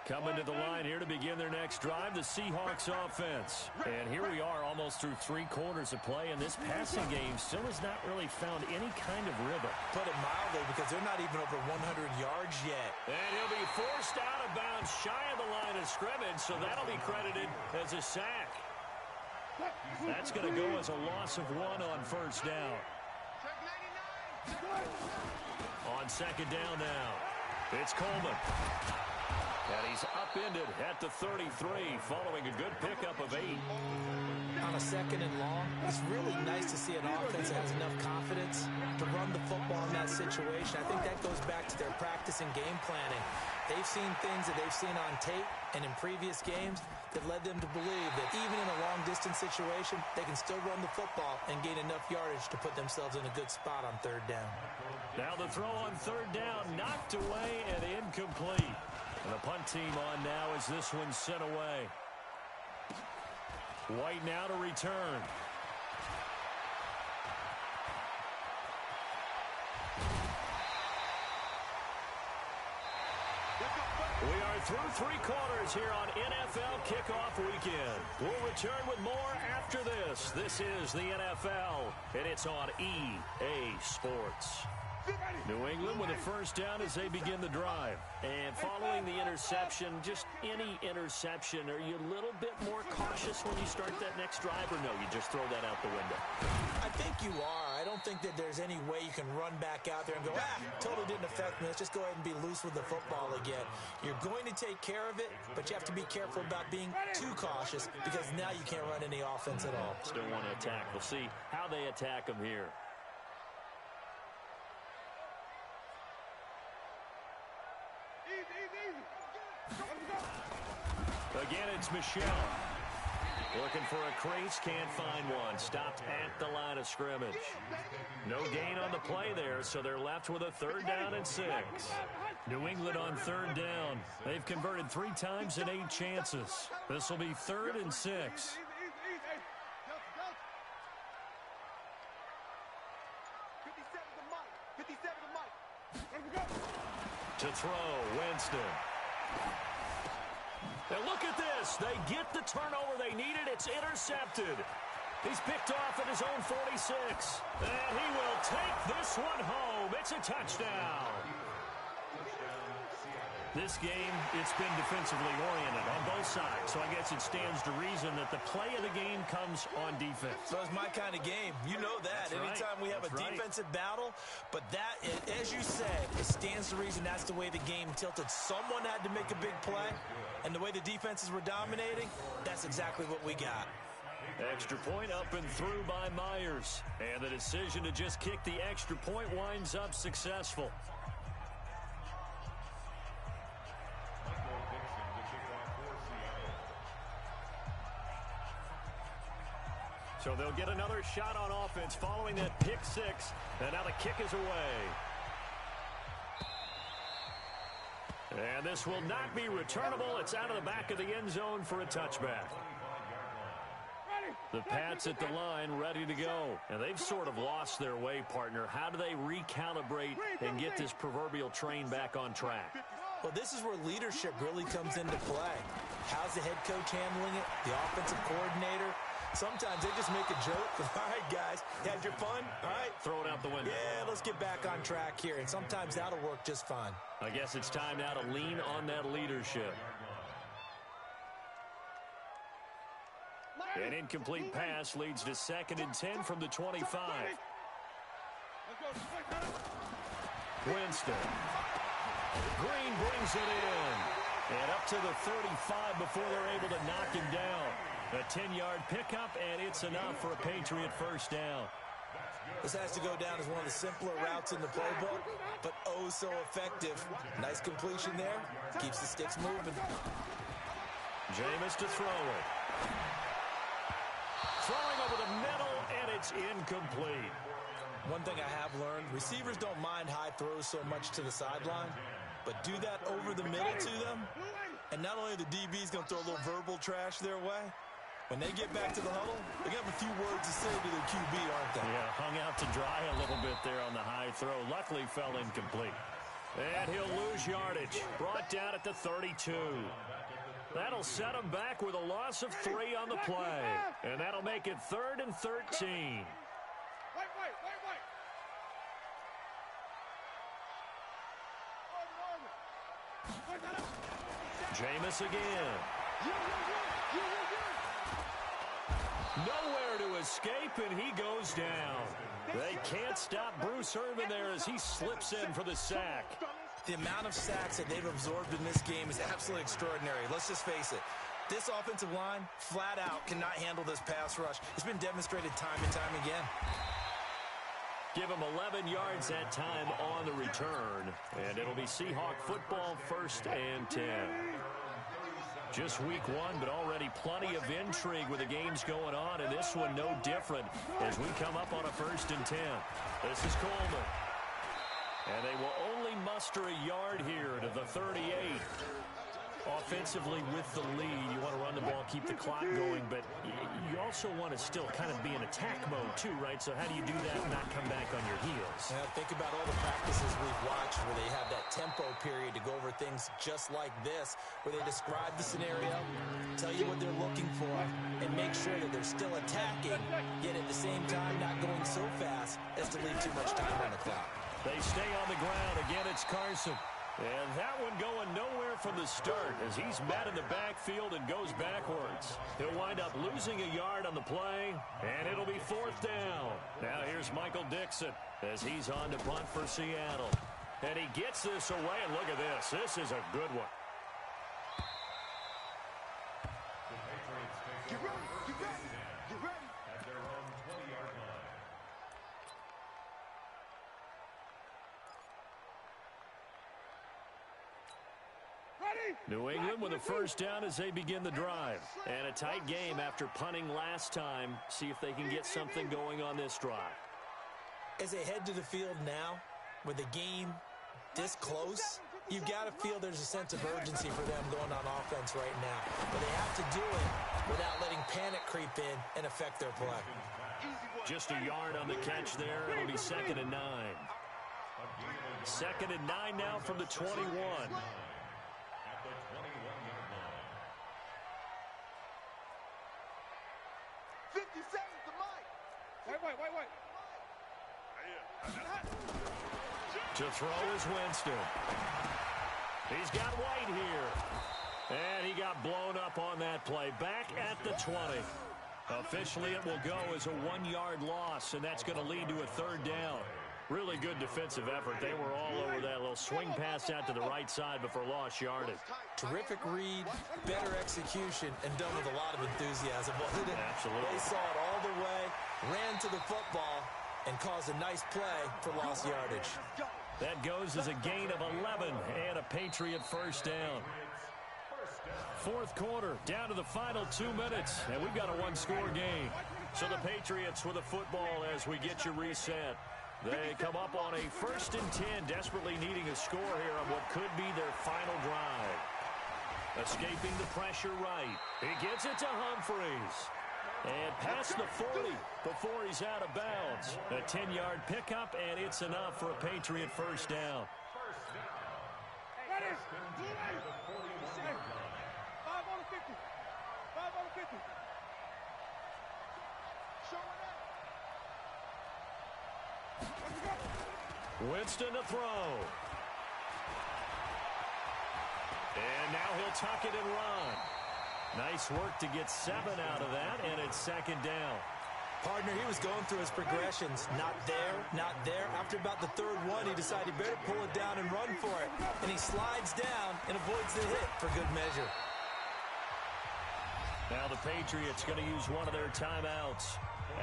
Speaker 2: Coming to the line here to begin their next drive, the Seahawks offense. And here we are almost through 3 quarters of play, and this passing game still has not really found any kind of rhythm.
Speaker 4: Put it mildly, because they're not even over 100 yards yet.
Speaker 2: And he'll be forced out of bounds shy of the line of scrimmage, so that'll be credited as a sack. That's going to go as a loss of 1 on 1st down. On 2nd down now, it's Coleman. And he's upended at the 33, following a good pickup of 8.
Speaker 4: On a 2nd and long, it's really nice to see an offense that has enough confidence to run the football in that situation. I think that goes back to their practice and game planning. They've seen things that they've seen on tape and in previous games that led them to believe that even in a long-distance situation, they can still run the football and gain enough yardage to put themselves in a good spot on 3rd down.
Speaker 2: Now the throw on 3rd down, knocked away and incomplete. And the punt team on now as this one's sent away. White now to return. We are through 3 quarters here on NFL Kickoff Weekend. We'll return with more after this. This is the NFL, and it's on EA Sports. New England with a 1st down as they begin the drive. And following the interception, just any interception, are you a little bit more cautious when you start that next drive, or no, you just throw that out the window?
Speaker 4: I think you are. I don't think that there's any way you can run back out there and go, totally didn't affect me. Let's just go ahead and be loose with the football again. You're going to take care of it, but you have to be careful about being too cautious, because now you can't run any offense at all.
Speaker 2: Still want to attack. We'll see how they attack them here. Again, it's Michelle. Looking for a crease, can't find one. Stopped at the line of scrimmage. No gain on the play there, so they're left with a 3rd down and 6. New England on 3rd down. They've converted 3 times in 8 chances. This will be 3rd and 6. To throw, Winston. And look at this. They get the turnover they needed. It's intercepted. He's picked off at his own 46. And he will take this one home. It's a touchdown. This game, it's been defensively oriented on both sides. So I guess it stands to reason that the play of the game comes on defense.
Speaker 4: So it's my kind of game. You know that. Anytime we have a defensive battle. But that, as you said, it stands to reason that's the way the game tilted. Someone had to make a big play. And the way the defenses were dominating, that's exactly what we got.
Speaker 2: Extra point up and through by Myers. And the decision to just kick the extra point winds up successful. So they'll get another shot on offense following that pick six. And now the kick is away. And this will not be returnable. It's out of the back of the end zone for a touchback. The Pats at the line ready to go. And they've sort of lost their way, partner. How do they recalibrate and get this proverbial train back on track?
Speaker 4: Well, this is where leadership really comes into play. How's the head coach handling it? The offensive coordinator? Sometimes they just make a joke. All right, guys, you had your fun? All right.
Speaker 2: Throw it out the window.
Speaker 4: Yeah, let's get back on track here. And sometimes that'll work just fine.
Speaker 2: I guess it's time now to lean on that leadership. An incomplete pass leads to 2nd and 10 from the 25. Winston. Green brings it in. And up to the 35 before they're able to knock him down. A 10-yard pickup, and it's enough for a Patriot first down.
Speaker 4: This has to go down as one of the simpler routes in the playbook, but oh so effective. Nice completion there. Keeps the sticks moving.
Speaker 2: Jameis to throw it. Throwing over the middle, and it's incomplete.
Speaker 4: One thing I have learned, receivers don't mind high throws so much to the sideline, but do that over the middle to them, and not only are the DBs going to throw a little verbal trash their way, when they get back to the huddle, they're going to have a few words to say to their QB, aren't they?
Speaker 2: Yeah, hung out to dry a little bit there on the high throw. Luckily, fell incomplete. And he'll lose yardage. Brought down at the 32. That'll set him back with a loss of 3 on the play. And that'll make it 3rd and 13.
Speaker 3: Wait.
Speaker 2: Jameis again. Nowhere to escape, and he goes down. They can't stop Bruce Irvin there as he slips in for the sack.
Speaker 4: The amount of sacks that they've absorbed in this game is absolutely extraordinary. Let's just face it. This offensive line, flat out, cannot handle this pass rush. It's been demonstrated time and time again.
Speaker 2: Give him 11 yards that time on the return. And it'll be Seahawk football, 1st and 10. Just week 1, but already plenty of intrigue with the games going on, and this one no different as we come up on a 1st and 10. This is Coleman. And they will only muster a yard here to the 38. Offensively with the lead, you want to run the ball, keep the clock going, but you also want to still kind of be in attack mode too, right? So how do you do that and not come back on your heels?
Speaker 4: Yeah, think about all the practices we've watched where they have that tempo period to go over things just like this, where they describe the scenario, tell you what they're looking for, and make sure that they're still attacking, yet at the same time not going so fast as to leave too much time on the clock.
Speaker 2: They stay on the ground. Again, it's Carson. And that one going nowhere from the start as he's met in the backfield and goes backwards. He'll wind up losing a yard on the play, and it'll be 4th down. Now here's Michael Dixon as he's on to punt for Seattle. And he gets this away, and look at this. This is a good one.
Speaker 5: The Patriots take over first and 10 at their own 20-yard line.
Speaker 2: New England with a first down as they begin the drive. And a tight game after punting last time. See if they can get something going on this drive.
Speaker 4: As they head to the field now, with the game this close, you've got to feel there's a sense of urgency for them going on offense right now. But they have to do it without letting panic creep in and affect their play.
Speaker 2: Just a yard on the catch there. It'll be 2nd and 9. 2nd and 9 now from the 21.
Speaker 5: At the 21-yard line.
Speaker 3: 50 seconds to Mike. Wait.
Speaker 2: To throw is Winston. He's got White here. And he got blown up on that play. Back at the 20. Officially, it will go as a 1-yard loss, and that's going to lead to a 3rd down. Really good defensive effort. They were all over that little swing pass out to the right side before lost yardage.
Speaker 4: Terrific read, better execution, and done with a lot of enthusiasm, wasn't it?
Speaker 2: Absolutely.
Speaker 4: They saw it all the way, ran to the football, and caused a nice play for lost yardage.
Speaker 2: That goes as a gain of 11 and a Patriot first down. Fourth quarter, down to the final 2 minutes, and we've got a one-score game. So the Patriots with the football as we get you reset. They come up on a 1st and 10, desperately needing a score here on what could be their final drive. Escaping the pressure right. He gets it to Humphries. And past the 40 before he's out of bounds. A 10-yard pickup, and it's enough for a Patriot first down.
Speaker 3: 5 on the 50. 5 on the 50. Show it up. Let's go.
Speaker 2: Winston to throw. And now he'll tuck it and run. Nice work to get 7 out of that, and it's 2nd down.
Speaker 4: Partner, he was going through his progressions. Not there, not there. After about the 3rd one, he decided he better pull it down and run for it. And he slides down and avoids the hit for good measure.
Speaker 2: Now the Patriots going to use one of their timeouts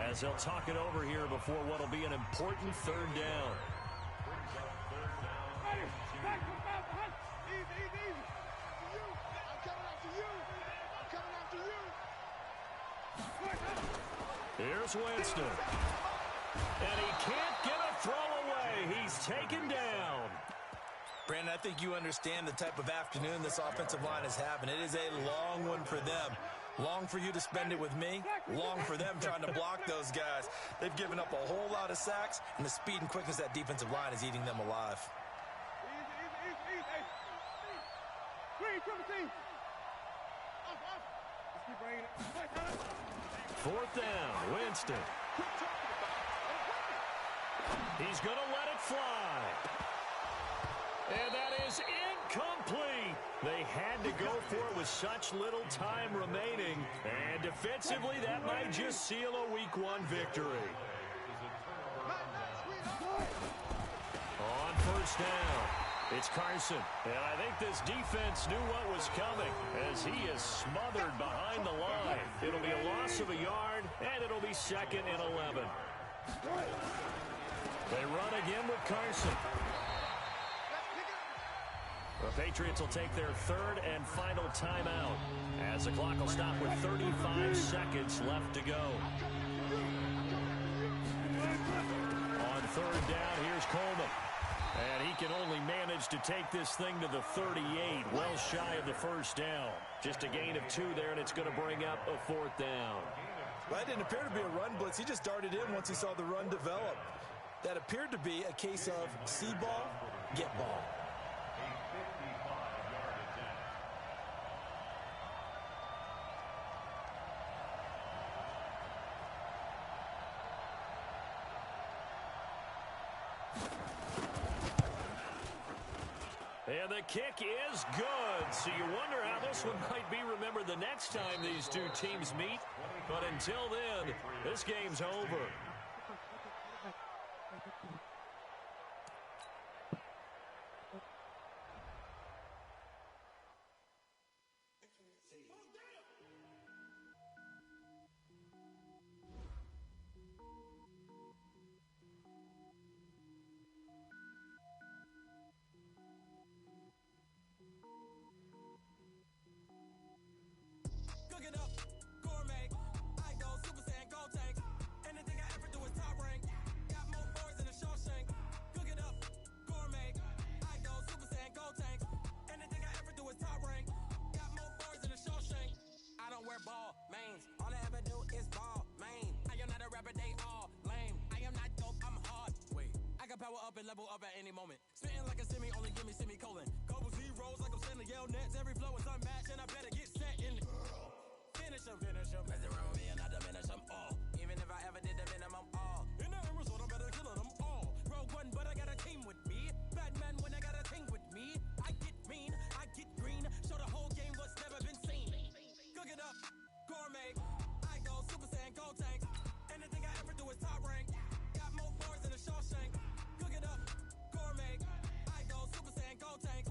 Speaker 2: as they'll talk it over here before what will be an important 3rd down. Here's Winston. And he can't get a throw away. He's taken down.
Speaker 4: Brandon, I think you understand the type of afternoon this offensive line is having. It is a long one for them. Long for you to spend it with me. Long for them trying to block those guys. They've given up a whole lot of sacks, and the speed and quickness of that defensive line is eating them alive.
Speaker 2: Fourth down, Winston. He's going to let it fly. And that is incomplete. They had to go for it with such little time remaining. And defensively, that might just seal a Week 1 victory. On 1st down, it's Carson. And I think this defense knew what was coming as he is smothered behind the line. It'll be a loss of a yard, and it'll be 2nd and 11. They run again with Carson. The Patriots will take their 3rd and final timeout as the clock will stop with 35 seconds left to go. On 3rd down, here's Coleman. And he can only manage to take this thing to the 38, well shy of the 1st down. Just a gain of 2 there, and it's going to bring up a 4th down.
Speaker 4: Well, that didn't appear to be a run blitz. He just darted in once he saw the run develop. That appeared to be a case of see ball, get ball.
Speaker 2: And the kick is good. So you wonder how this one might be remembered the next time these two teams meet. But until then, this game's over.
Speaker 6: Cooking up, gourmet. I go Super Saiyan, go tank. Anything I ever do is top rank. Got more boards than a Shawshank. Cooking up, gourmet. I go Super Saiyan, go tank. Anything I ever do is top rank. Got more boards than a Shawshank. I don't wear ball mains. All I ever do is ball main. I am not a rapper, they all lame. I am not dope, I'm hard. Wait, I can power up and level up at any moment. Spitting like a semi, only give me semicolon. Couple zeros like I'm sending yell nets. Every flow is unmatched, and I better get set in. Finish them, mess around with me and I diminish them all. Even if I ever did the minimum all. In the result, I'm better killing them all. Rogue One, but I got a team with me. Batman when I got a team with me. I get mean, I get green. Show the whole game what's never been seen. Cook it up, gourmet. I go Super Saiyan, go tank. Anything I ever do is top rank. Got more boards than a Shawshank. Cook it up, gourmet. I go Super Saiyan, go tank.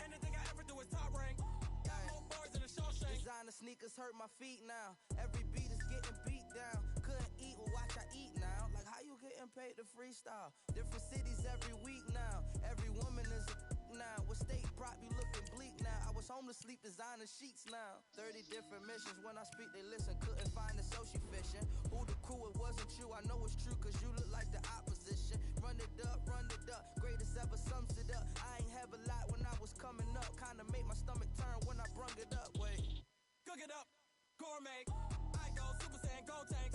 Speaker 6: Anything I ever do is top rank. Got more boards than a Shawshank.
Speaker 7: Designer sneakers hurt my feet now. Every beat is getting beat down. Couldn't eat, well watch I eat now. Like how you getting paid to freestyle? Different cities every week now. Every woman is a now. With state prop, you looking bleak now. I was home to sleep designing sheets now. 30 different missions. When I speak, they listen. Couldn't find the social fishing. Who the crew? It wasn't you. I know it's true, cause you look like the opposition. Run it up, greatest ever sums it up. I ain't have a lot when I was coming up. Kinda made my stomach turn when I brung it up. Wait.
Speaker 6: Cook it up, gourmet. I go Super Saiyan, go tank.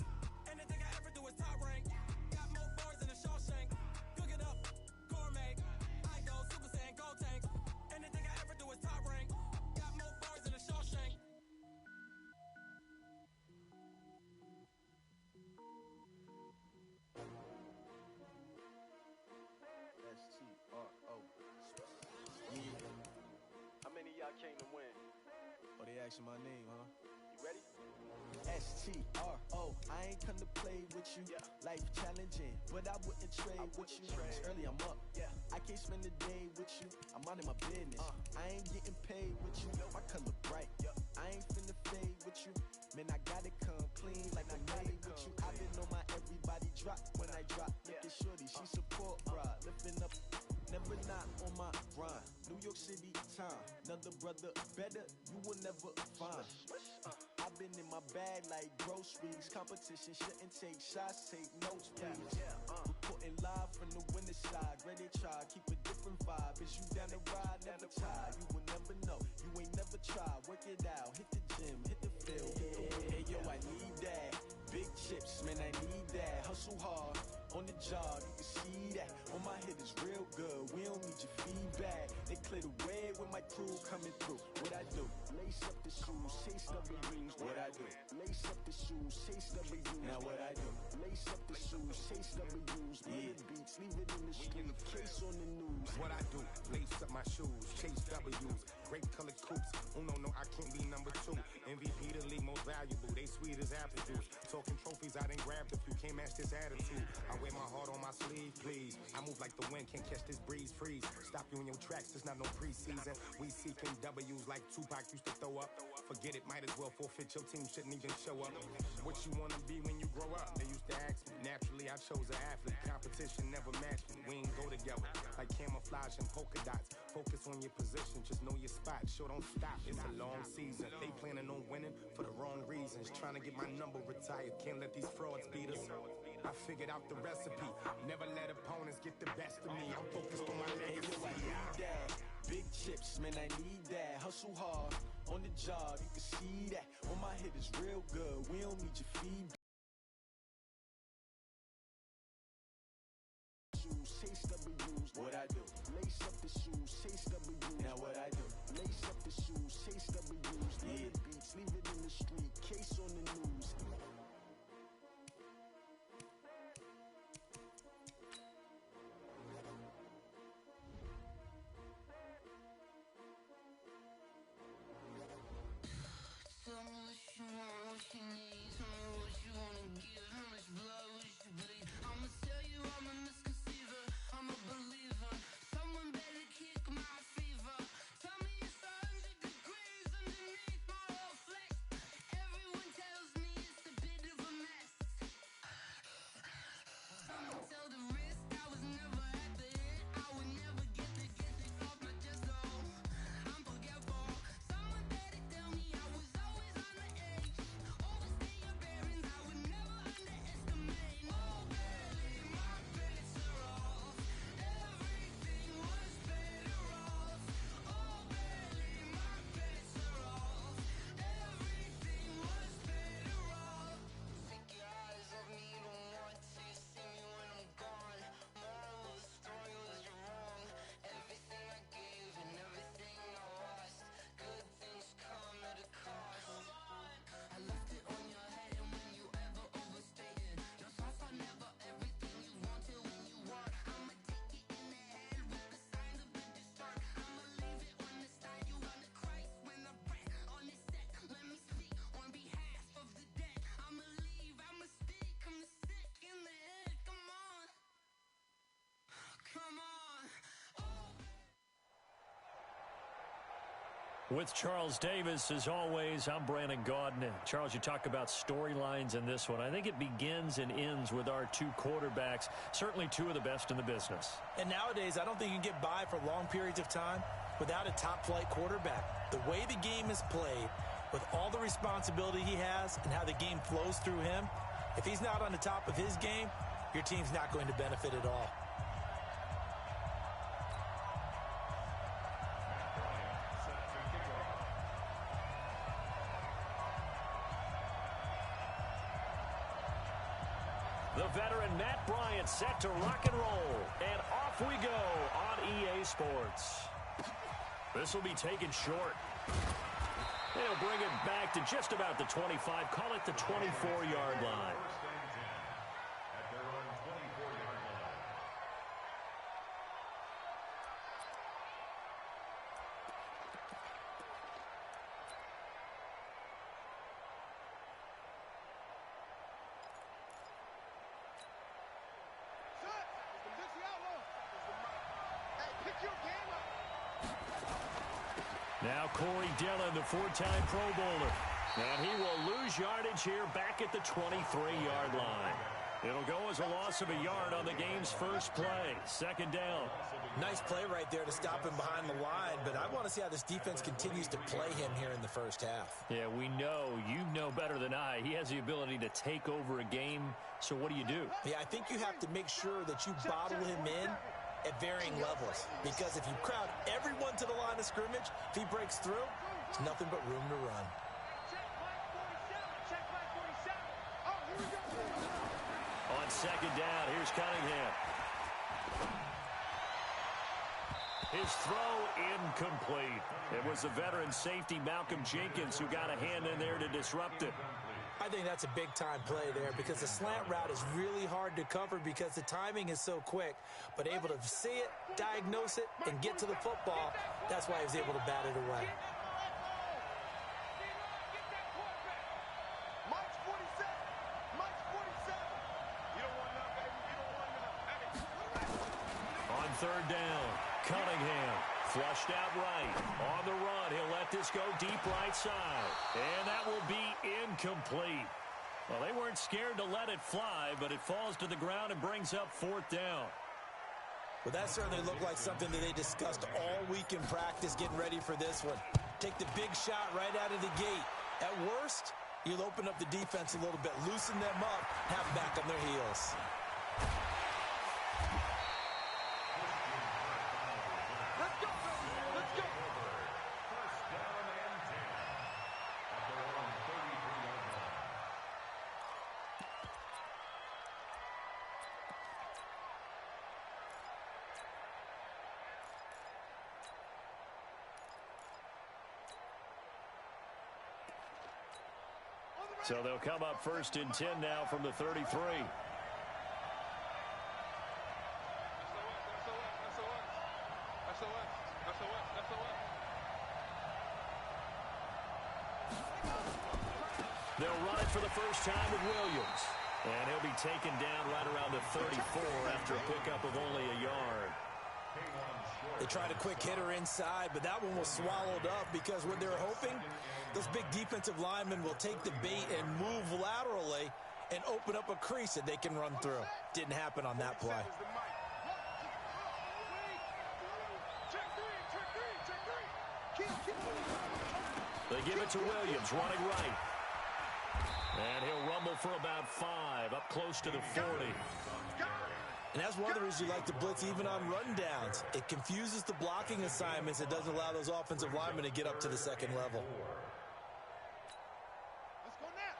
Speaker 6: Anything I ever do is top rank. Got more bars than a Shawshank. Cook it up, gourmet. I go Super Saiyan, go tank. Anything I ever do is top rank. Got more bars than a Shawshank.
Speaker 8: STRO. Yeah. How many of y'all came to win?
Speaker 7: Oh, they asking my name, huh?
Speaker 8: You ready?
Speaker 7: STRO, I ain't come to play with you.
Speaker 8: Yeah.
Speaker 7: Life challenging, but I wouldn't trade with you. It's early, I'm up.
Speaker 8: Yeah.
Speaker 7: I can't spend the day with you. I'm out of my business. I ain't getting paid with you. My color bright. I ain't finna fade with you. Man, I gotta come clean like I made with you. I didn't know my everybody drop when I drop. Look at shorty, she support ride. Lifting up, never not on my grind. New York City time, another brother better, you will never find. I've been in my bag like groceries. Competition shouldn't take shots, take notes, please. Reporting live from the winter side. Ready to try, keep a different vibe. Is you down the ride, never tired. You will never know, you ain't never tried. Work it out, hit the gym, hit the field. Hey yo, I need that. Big chips, man, I need that. Hustle hard, on the job, you can see that. On my hit is real good, we don't need your feedback. They clear the way with my crew coming through. What I do? Lace up the shoes, chase W's. What I do? Lace up the shoes, chase W's. Now what I do? Lace up the shoes, chase W's. Yeah. Beats, leave it in the street, case on the news.
Speaker 9: What I do? Lace up my shoes, chase W's. Great colored coops. Oh no, I can't be number 2. MVP the league most valuable. They sweet as apple juice. Talking trophies, I done grabbed a few. Can't match this attitude. I wear my heart on my sleeve, please. I move like the wind, can't catch this breeze. Freeze. Stop you in your tracks. There's not no preseason. We seeking W's like Tupac used to throw up. Forget it, might as well forfeit. Your team shouldn't even show up. What you wanna be when you grow up? They used to ask me. Naturally, I chose an athlete. Competition never matched me. We ain't go together like camouflage and polka dots. Focus on your position, just know your spot. Sure, don't stop. It's a long season. They planning on winning for the wrong reasons. Trying to get my number retired. Can't let these frauds beat us. I figured out the recipe. Never let opponents get the best of me. I'm focused on my legacy.
Speaker 7: I need that. Big chips, man, I need that. Hustle hard, on the job, you can see that. On my hit is real good, we don't need your feedback. Shoes, chase W's. What I do? Lace up the shoes, chase W's. Now what I do? Lace up the shoes, chase W's. Yeah. Beats, leave it in the street, case on the news.
Speaker 6: Tell me what you want, what you need. Tell me what you wanna give. How much blood would you bleed? I'ma tell you I'm a misconceiver. I'm a believer. Someone better kick my fever. Tell me it's 100 degrees underneath my whole flesh.
Speaker 2: With Charles Davis, as always, I'm Brandon Gaudin. Charles, you talk about storylines in this one. I think it begins and ends with our two quarterbacks, certainly two of the best in the business.
Speaker 4: And nowadays, I don't think you can get by for long periods of time without a top-flight quarterback. The way the game is played, with all the responsibility he has and how the game flows through him, if he's not on the top of his game, your team's not going to benefit at all.
Speaker 2: The veteran Matt Bryant set to rock and roll. And off we go on EA Sports. This will be taken short. They'll bring it back to just about the 25. Call it the 24-yard line.
Speaker 5: At their own 24-yard line.
Speaker 2: Now Corey Dillon, the four-time Pro Bowler. And he will lose yardage here back at the 23-yard line. It'll go as a loss of a yard on the game's first play. Second down.
Speaker 4: Nice play right there to stop him behind the line, but I want to see how this defense continues to play him here in the first half.
Speaker 2: Yeah, we know. You know better than I. He has the ability to take over a game, so what do you do?
Speaker 4: Yeah, I think you have to make sure that you bottle him in at varying levels, because if you crowd everyone to the line of scrimmage, if he breaks through, it's nothing but room to run.
Speaker 2: On second down, here's Cunningham. His throw incomplete. It was the veteran safety Malcolm Jenkins who got a hand in there to disrupt it.
Speaker 4: I think that's a big-time play there because the slant route is really hard to cover because the timing is so quick. But able to see it, diagnose it, and get to the football, that's why he was able to bat it away.
Speaker 2: On third down, Cunningham flushed out right. On the run, he'll let this go deep right side. And that will be incomplete. Well, they weren't scared to let it fly, but it falls to the ground and brings up fourth down.
Speaker 4: Well, that certainly looked like something that they discussed all week in practice getting ready for this one. Take the big shot right out of the gate. At worst, you'll open up the defense a little bit, loosen them up, have them back on their heels.
Speaker 2: So they'll come up first and 10 now from the 33. They'll run it for the first time with Williams. And he'll be taken down right around the 34 after a pickup of only a yard.
Speaker 4: They tried a quick hitter inside, but that one was swallowed up because what they're hoping, those big defensive linemen will take the bait and move laterally and open up a crease that they can run through. Didn't happen on that play.
Speaker 2: They give it to Williams, running right. And he'll rumble for about 5, up close to the 40.
Speaker 4: And that's one of the reasons you like to blitz even on rundowns. It confuses the blocking assignments. It doesn't allow those offensive linemen to get up to the second level.
Speaker 3: Let's go now.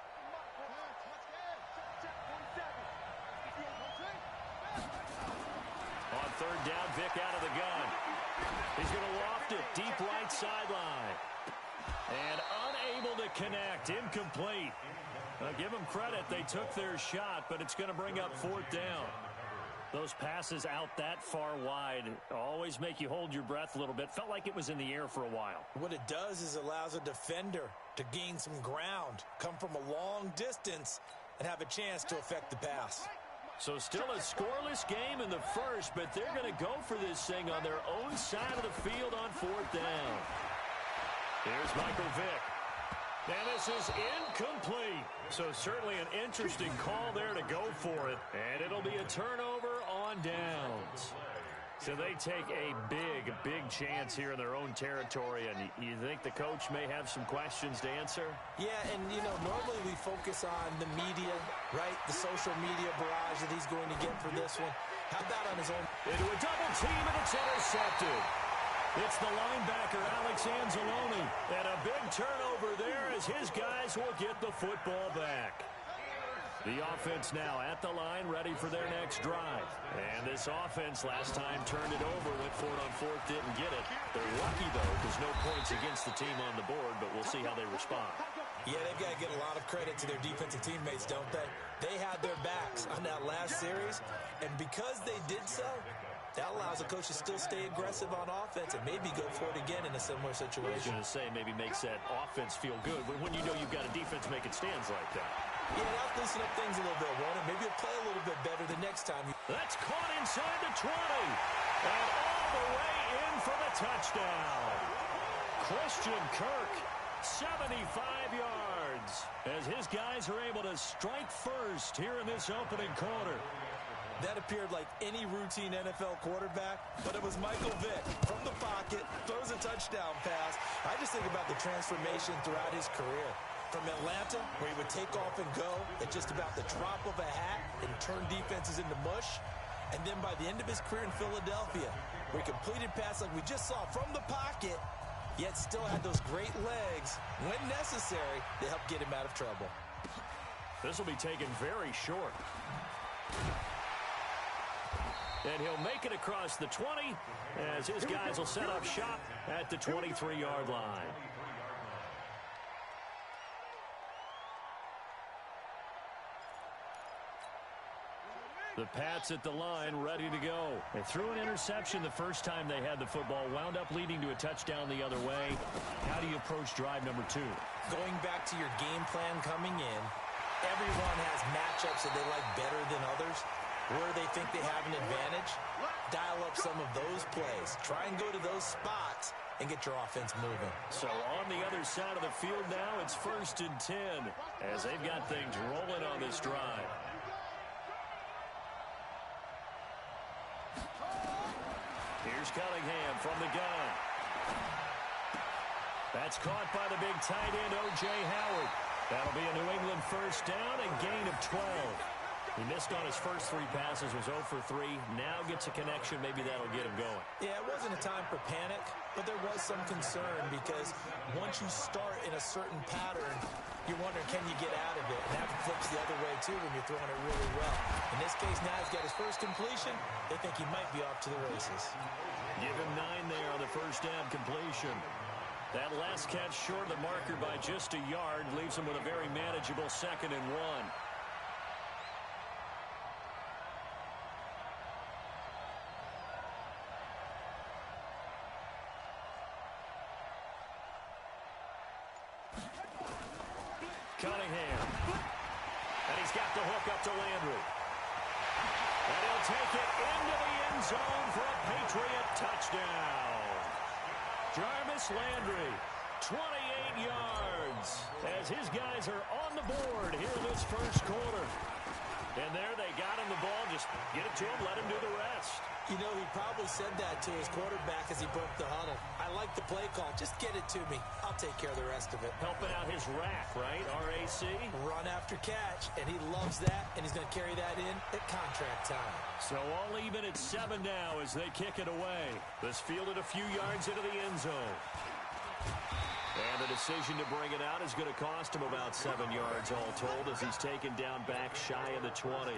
Speaker 2: On third down, Vic out of the gun. He's going to loft it deep right sideline. And unable to connect, incomplete. Give them credit, they took their shot, but it's going to bring up fourth down. Those passes out that far wide always make you hold your breath a little bit. Felt like it was in the air for a while.
Speaker 4: What it does is allows a defender to gain some ground, come from a long distance, and have a chance to affect the pass.
Speaker 2: So still a scoreless game in the first, but they're going to go for this thing on their own side of the field on fourth down. Here's Michael Vick. And this is incomplete. So certainly an interesting call there to go for it. And it'll be a turnover on downs. So they take a big chance here in their own territory. And you think the coach may have some questions to answer?
Speaker 4: Yeah, and, normally we focus on the media, right? The social media barrage that he's going to get for this one. How about on his own?
Speaker 2: Into a double team, and it's intercepted. It's the linebacker, Alex Anzalone. And a big turnover there as his guys will get the football back. The offense now at the line, ready for their next drive. And this offense last time turned it over, went for it on fourth, didn't get it. They're lucky, though, because no points against the team on the board, but we'll see how they respond.
Speaker 4: Yeah, they've got to get a lot of credit to their defensive teammates, don't they? They had their backs on that last series, and because they did so, that allows the coach to still stay aggressive on offense and maybe go for it again in a similar situation.
Speaker 2: I was going to say maybe makes that offense feel good, but when you know you've got a defense making stands like that.
Speaker 4: Yeah, that'll loosen up things a little bit, won't it? Maybe you'll play a little bit better the next time.
Speaker 2: That's caught inside the 20. And all the way in for the touchdown. Christian Kirk, 75 yards. As his guys are able to strike first here in this opening quarter.
Speaker 4: That appeared like any routine NFL quarterback, but it was Michael Vick from the pocket, throws a touchdown pass. I just think about the transformation throughout his career. From Atlanta, where he would take off and go at just about the drop of a hat and turn defenses into mush. And then by the end of his career in Philadelphia, where he completed passes like we just saw from the pocket, yet still had those great legs, when necessary, to help get him out of trouble.
Speaker 2: This will be taken very short. And he'll make it across the 20 as his guys will set up shop at the 23-yard line. The Pats at the line, ready to go. They threw an interception the first time they had the football, wound up leading to a touchdown the other way. How do you approach drive number 2?
Speaker 4: Going back to your game plan coming in, everyone has matchups that they like better than others. Where they think they have an advantage, dial up some of those plays. Try and go to those spots and get your offense moving.
Speaker 2: So on the other side of the field now, it's 1st and 10 as they've got things rolling on this drive. Here's Cunningham from the gun. That's caught by the big tight end, O.J. Howard. That'll be a New England first down and gain of 12. He missed on his first 3 passes, was 0 for 3. Now gets a connection. Maybe that'll get him going.
Speaker 4: Yeah, it wasn't a time for panic, but there was some concern because once you start in a certain pattern, you're wondering, can you get out of it? And that flips the other way, too, when you're throwing it really well. In this case, now he's got his first completion. They think he might be off to the races.
Speaker 2: Give him 9 there on the first down completion. That last catch short of the marker by just a yard leaves him with a very manageable 2nd and 1. Cunningham. And he's got the hook up to Landry. And he'll take it into the end zone for a Patriot touchdown. Jarvis Landry, 28 yards, as his guys are on the board here in this first quarter. And there they got him the ball. Just get it to him, let him do the rest.
Speaker 4: You know, he probably said that to his quarterback as he broke the huddle. I like the play call. Just get it to me. I'll take care of the rest of it.
Speaker 2: Helping out his rack, right? RAC.
Speaker 4: Run after catch, and he loves that, and he's going to carry that in at contract time.
Speaker 2: So all even at 7 now as they kick it away. This fielded a few yards into the end zone. And the decision to bring it out is going to cost him about 7 yards all told as he's taken down back shy of the 20.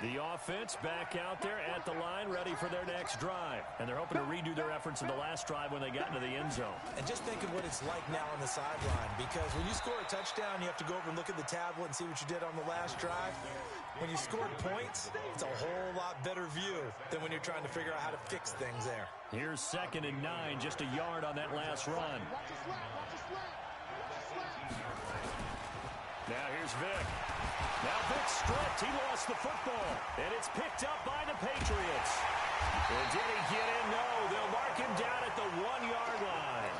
Speaker 2: The offense back out there at the line, ready for their next drive. And they're hoping to redo their efforts in the last drive when they got into the end zone.
Speaker 4: And just think of what it's like now on the sideline, because when you score a touchdown, you have to go over and look at the tablet and see what you did on the last drive. When you scored points, it's a whole lot better view than when you're trying to figure out how to fix things there.
Speaker 2: Here's 2nd and 9, just a yard on that last run. Now here's Vic. Now Vic's stripped. He lost the football. And it's picked up by the Patriots. And did he get in? No. They'll mark him down at the 1-yard line.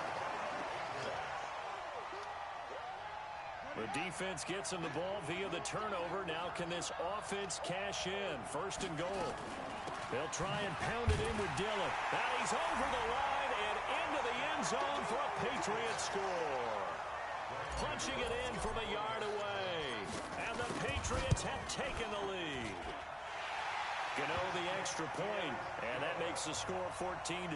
Speaker 2: The defense gets him the ball via the turnover. Now can this offense cash in? 1st and goal. They'll try and pound it in with Dillon. Now he's over the line and into the end zone for a Patriot score. Punching it in from a yard away. And the Patriots have taken the lead. Gano the extra point, and that makes the score 14-7.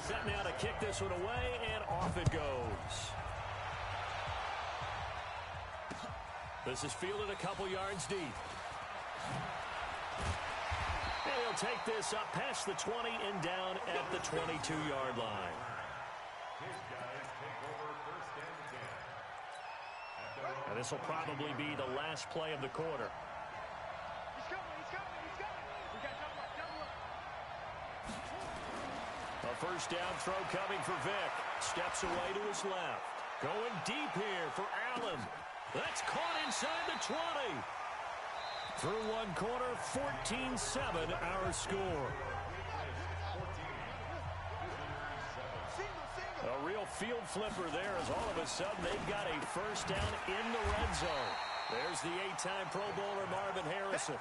Speaker 2: Set now to kick this one away, and off it goes. This is fielded a couple yards deep. And he'll take this up past the 20 and down at the 22-yard line. And this will probably be the last play of the quarter.
Speaker 3: He's coming, he's coming, he's coming. We got double up.
Speaker 2: A first down throw coming for Vic. Steps away to his left. Going deep here for Allen. That's caught inside the 20. Through one quarter, 14-7 our score. A real field flipper there as all of a sudden they've got a first down in the red zone. There's the 8-time Pro Bowler Marvin Harrison.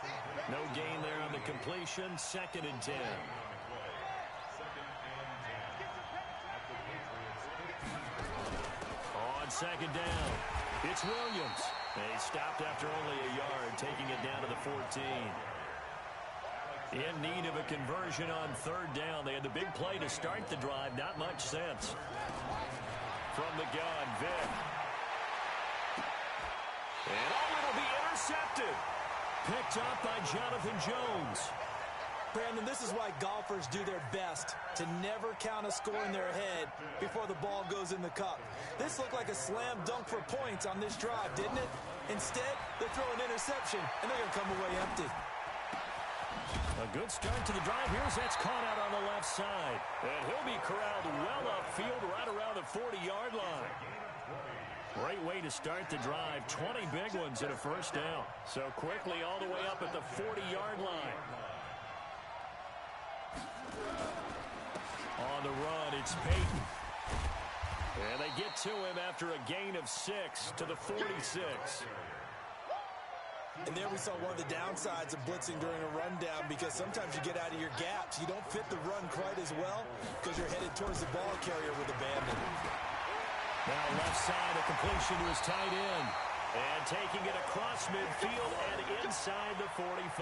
Speaker 2: No gain there on the completion. 2nd and 10. On 2nd down, it's Williams. They stopped after only a yard, taking it down to the 14. In need of a conversion on 3rd down. They had the big play to start the drive. Not much sense. From the gun, Vic. And it'll be intercepted. Picked up by Jonathan Jones.
Speaker 4: Brandon, this is why golfers do their best to never count a score in their head before the ball goes in the cup. This looked like a slam dunk for points on this drive, didn't it? Instead, they throw an interception, and they're going to come away empty.
Speaker 2: A good start to the drive. Here's that's caught out on the left side. And he'll be corralled well upfield right around the 40-yard line. Great way to start the drive. 20 big ones and a first down. So quickly all the way up at the 40-yard line. On the run, it's Peyton. And they get to him after a gain of 6 to the 46.
Speaker 4: And there we saw one of the downsides of blitzing during a rundown, because sometimes you get out of your gaps. You don't fit the run quite as well because you're headed towards the ball carrier with abandon.
Speaker 2: Now left side, a completion to his tight end. And taking it across midfield and inside the 45.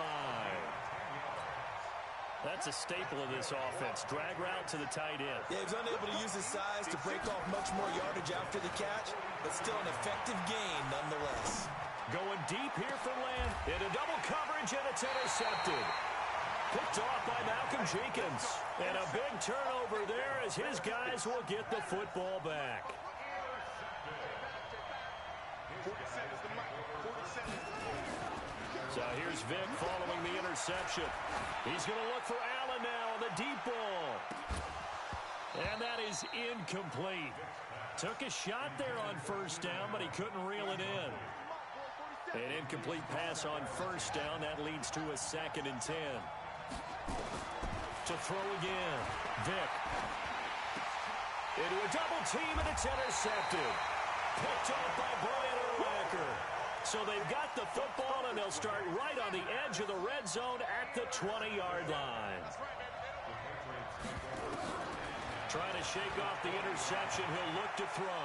Speaker 2: That's a staple of this offense. Drag route to the tight end.
Speaker 4: Yeah, he was unable to use his size to break off much more yardage after the catch, but still an effective gain nonetheless.
Speaker 2: Going deep here for Lamb. Into double coverage, and it's intercepted. Picked off by Malcolm Jenkins. And a big turnover there as his guys will get the football back. So here's Vic following the interception. He's going to look for Allen now on the deep ball. And that is incomplete. Took a shot there on first down, but he couldn't reel it in. An incomplete pass on first down. That leads to a 2nd and 10. To throw again. Vic. Into a double team, and it's intercepted. Picked off by Brian Urlacher. So they've got the football, and they'll start right on the edge of the red zone at the 20-yard line. Trying to shake off the interception. He'll look to throw.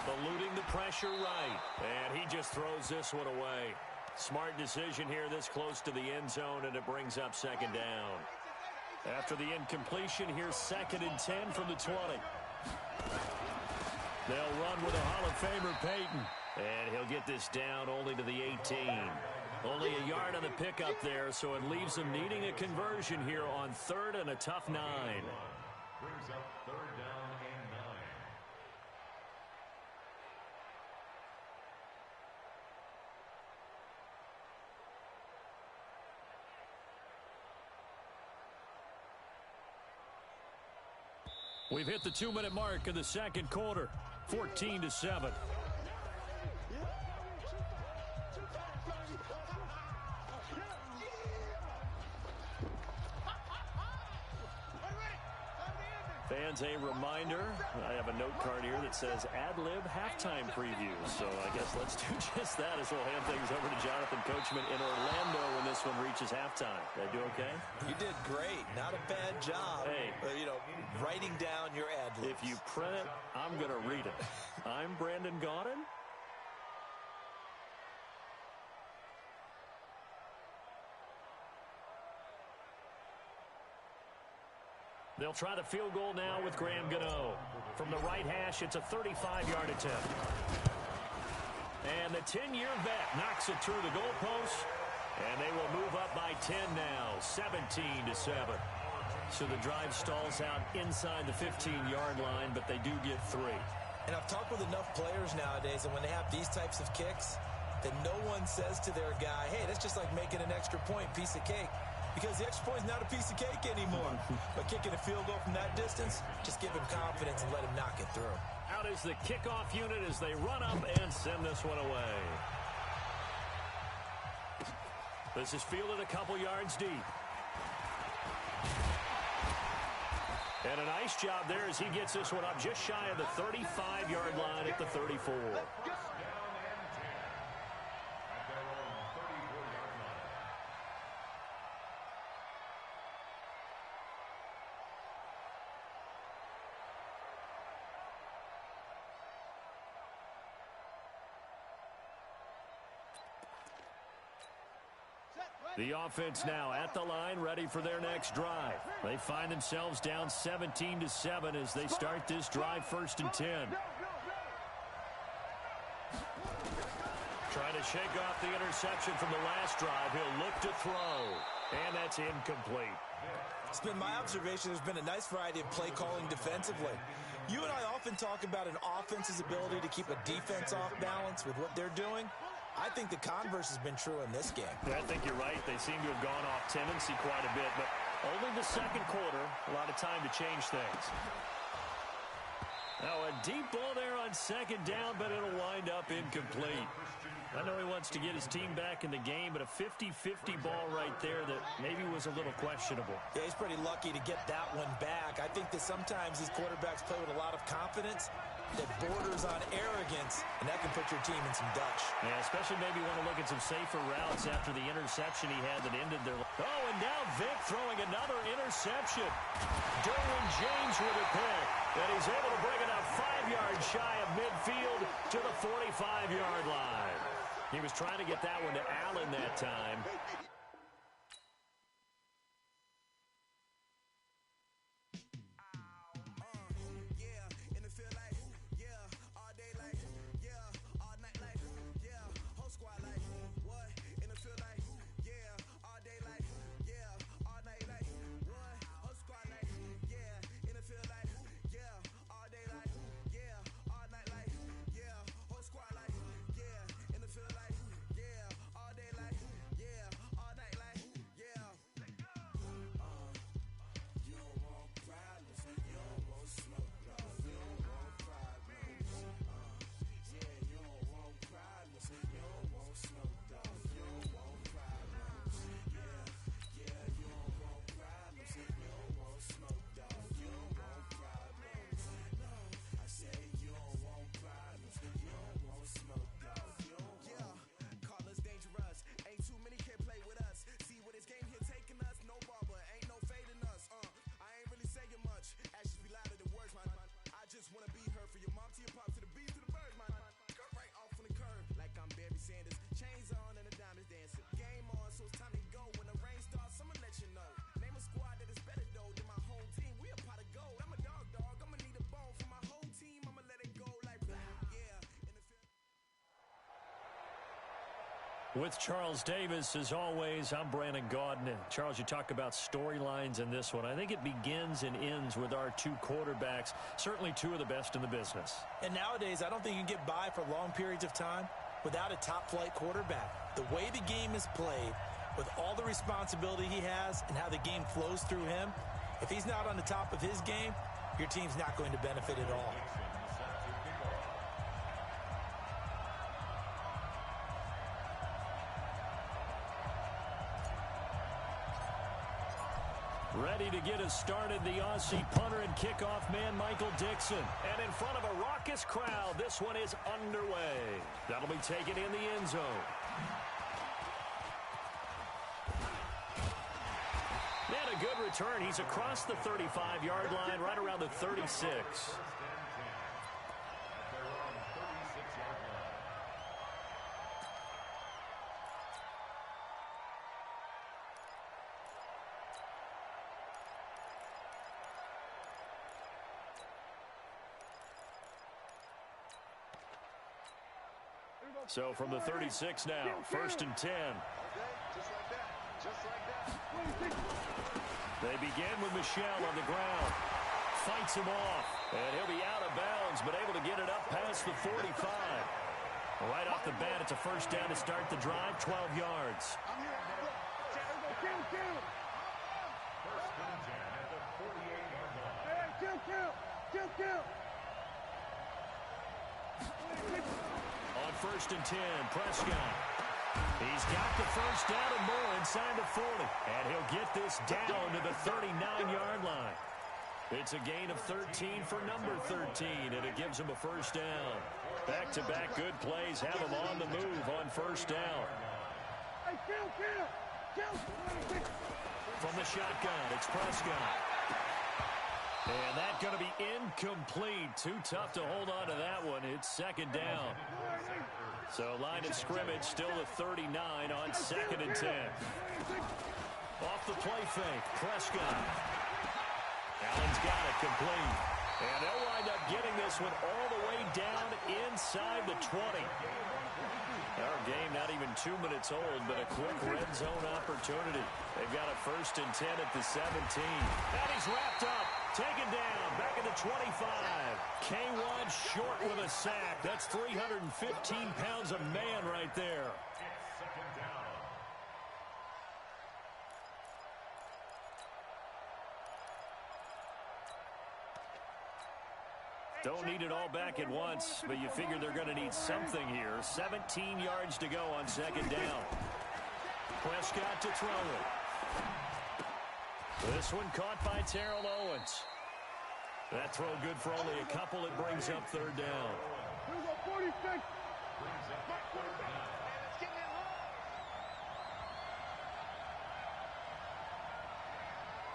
Speaker 2: Eluding the pressure right. And he just throws this one away. Smart decision here this close to the end zone, and it brings up 2nd down. After the incompletion, here's 2nd and 10 from the 20. They'll run with a Hall of Famer, Peyton. And he'll get this down only to the 18. Only a yard on the pickup there, so it leaves them needing a conversion here on 3rd and a tough 9.
Speaker 5: Brings up 3rd down and 9.
Speaker 2: We've hit the 2-minute mark in the second quarter. 14-7. Fans, a reminder, I have a note card here that says ad-lib halftime preview. So I guess let's do just that as we'll hand things over to Jonathan Coachman in Orlando when this one reaches halftime. Did I do okay?
Speaker 4: You did great. Not a bad job.
Speaker 2: Hey.
Speaker 4: Writing down your ad-libs.
Speaker 2: If you print it, I'm going to read it. I'm Brandon Gaudin. They'll try the field goal now with Graham Gano. From the right hash, it's a 35-yard attempt. And the 10-year vet knocks it through the goalpost. And they will move up by 10 now, 17-7. So the drive stalls out inside the 15-yard line, but they do get 3.
Speaker 4: And I've talked with enough players nowadays, and when they have these types of kicks, that no one says to their guy, hey, that's just like making an extra point, piece of cake. Because the extra point is not a piece of cake anymore. But kicking a field goal from that distance, just give him confidence and let him knock it through.
Speaker 2: Out is the kickoff unit as they run up and send this one away. This is fielded a couple yards deep. And a nice job there as he gets this one up just shy of the 35-yard line at the 34. The offense now at the line, ready for their next drive. They find themselves down 17-7 as they start this drive 1st and 10. Trying to shake off the interception from the last drive. He'll look to throw, and that's incomplete.
Speaker 4: It's been my observation there's been a nice variety of play calling defensively. You and I often talk about an offense's ability to keep a defense off balance with what they're doing. I think the converse has been true in this game.
Speaker 2: I think you're right. They seem to have gone off tendency quite a bit, but only the second quarter, a lot of time to change things. Now a deep ball there on 2nd down, but it'll wind up incomplete. I know he wants to get his team back in the game, but a 50-50 ball right there that maybe was a little questionable.
Speaker 4: Yeah, he's pretty lucky to get that one back. I think that sometimes these quarterbacks play with a lot of confidence that borders on arrogance, and that can put your team in some Dutch.
Speaker 2: Yeah, especially maybe want to look at some safer routes after the interception he had that ended their... Oh, and now Vic throwing another interception. Derwin James with a pick, and he's able to bring it up 5 yards shy of midfield to the 45-yard line. He was trying to get that one to Allen that time. With Charles Davis, as always, I'm Brandon Gaudin. And Charles, you talk about storylines in this one. I think it begins and ends with our 2 quarterbacks, certainly 2 of the best in the business.
Speaker 4: And nowadays, I don't think you can get by for long periods of time without a top-flight quarterback. The way the game is played, with all the responsibility he has and how the game flows through him, if he's not on the top of his game, your team's not going to benefit at all.
Speaker 2: Ready to get us started, the Aussie punter and kickoff man, Michael Dixon. And in front of a raucous crowd, this one is underway. That'll be taken in the end zone. And a good return. He's across the 35-yard line, right around the 36. So from the 36 now, 1st and 10.
Speaker 3: Just like that. Just like that.
Speaker 2: They begin with Michel on the ground. Fights him off. And he'll be out of bounds, but able to get it up past the 45. Right off the bat, it's a first down to start the drive, 12 yards.
Speaker 3: I'm here. Kill.
Speaker 5: First and 10 at the 48-yard line.
Speaker 3: Hey, kill.
Speaker 2: On 1st and 10, Prescott. He's got the first down and more inside the 40. And he'll get this down to the 39-yard line. It's a gain of 13 for number 13, and it gives him a first down. Back-to-back good plays have him on the move on first down.
Speaker 3: Hey, kill.
Speaker 2: From the shotgun, it's Prescott. And that's going to be incomplete. Too tough to hold on to that one. It's second down. So line of scrimmage still the 39 on 2nd and 10. Off the play fake, Prescott. Allen's got it complete. And they'll wind up getting this one all the way down inside the 20. Our game not even 2 minutes old, but a quick red zone opportunity. They've got a 1st and 10 at the 17. And he's wrapped up, taken down, back at the 25. K1 short with a sack. That's 315 pounds of man right there.
Speaker 5: It's second down.
Speaker 2: Don't need it all back at once, but you figure they're going to need something here. 17 yards to go on second down. Prescott to throw it. This one caught by Terrell Owens. That throw good for only a couple. It brings up third down.
Speaker 3: Here's a 46.
Speaker 5: Brings up third down.
Speaker 3: Let's get that home.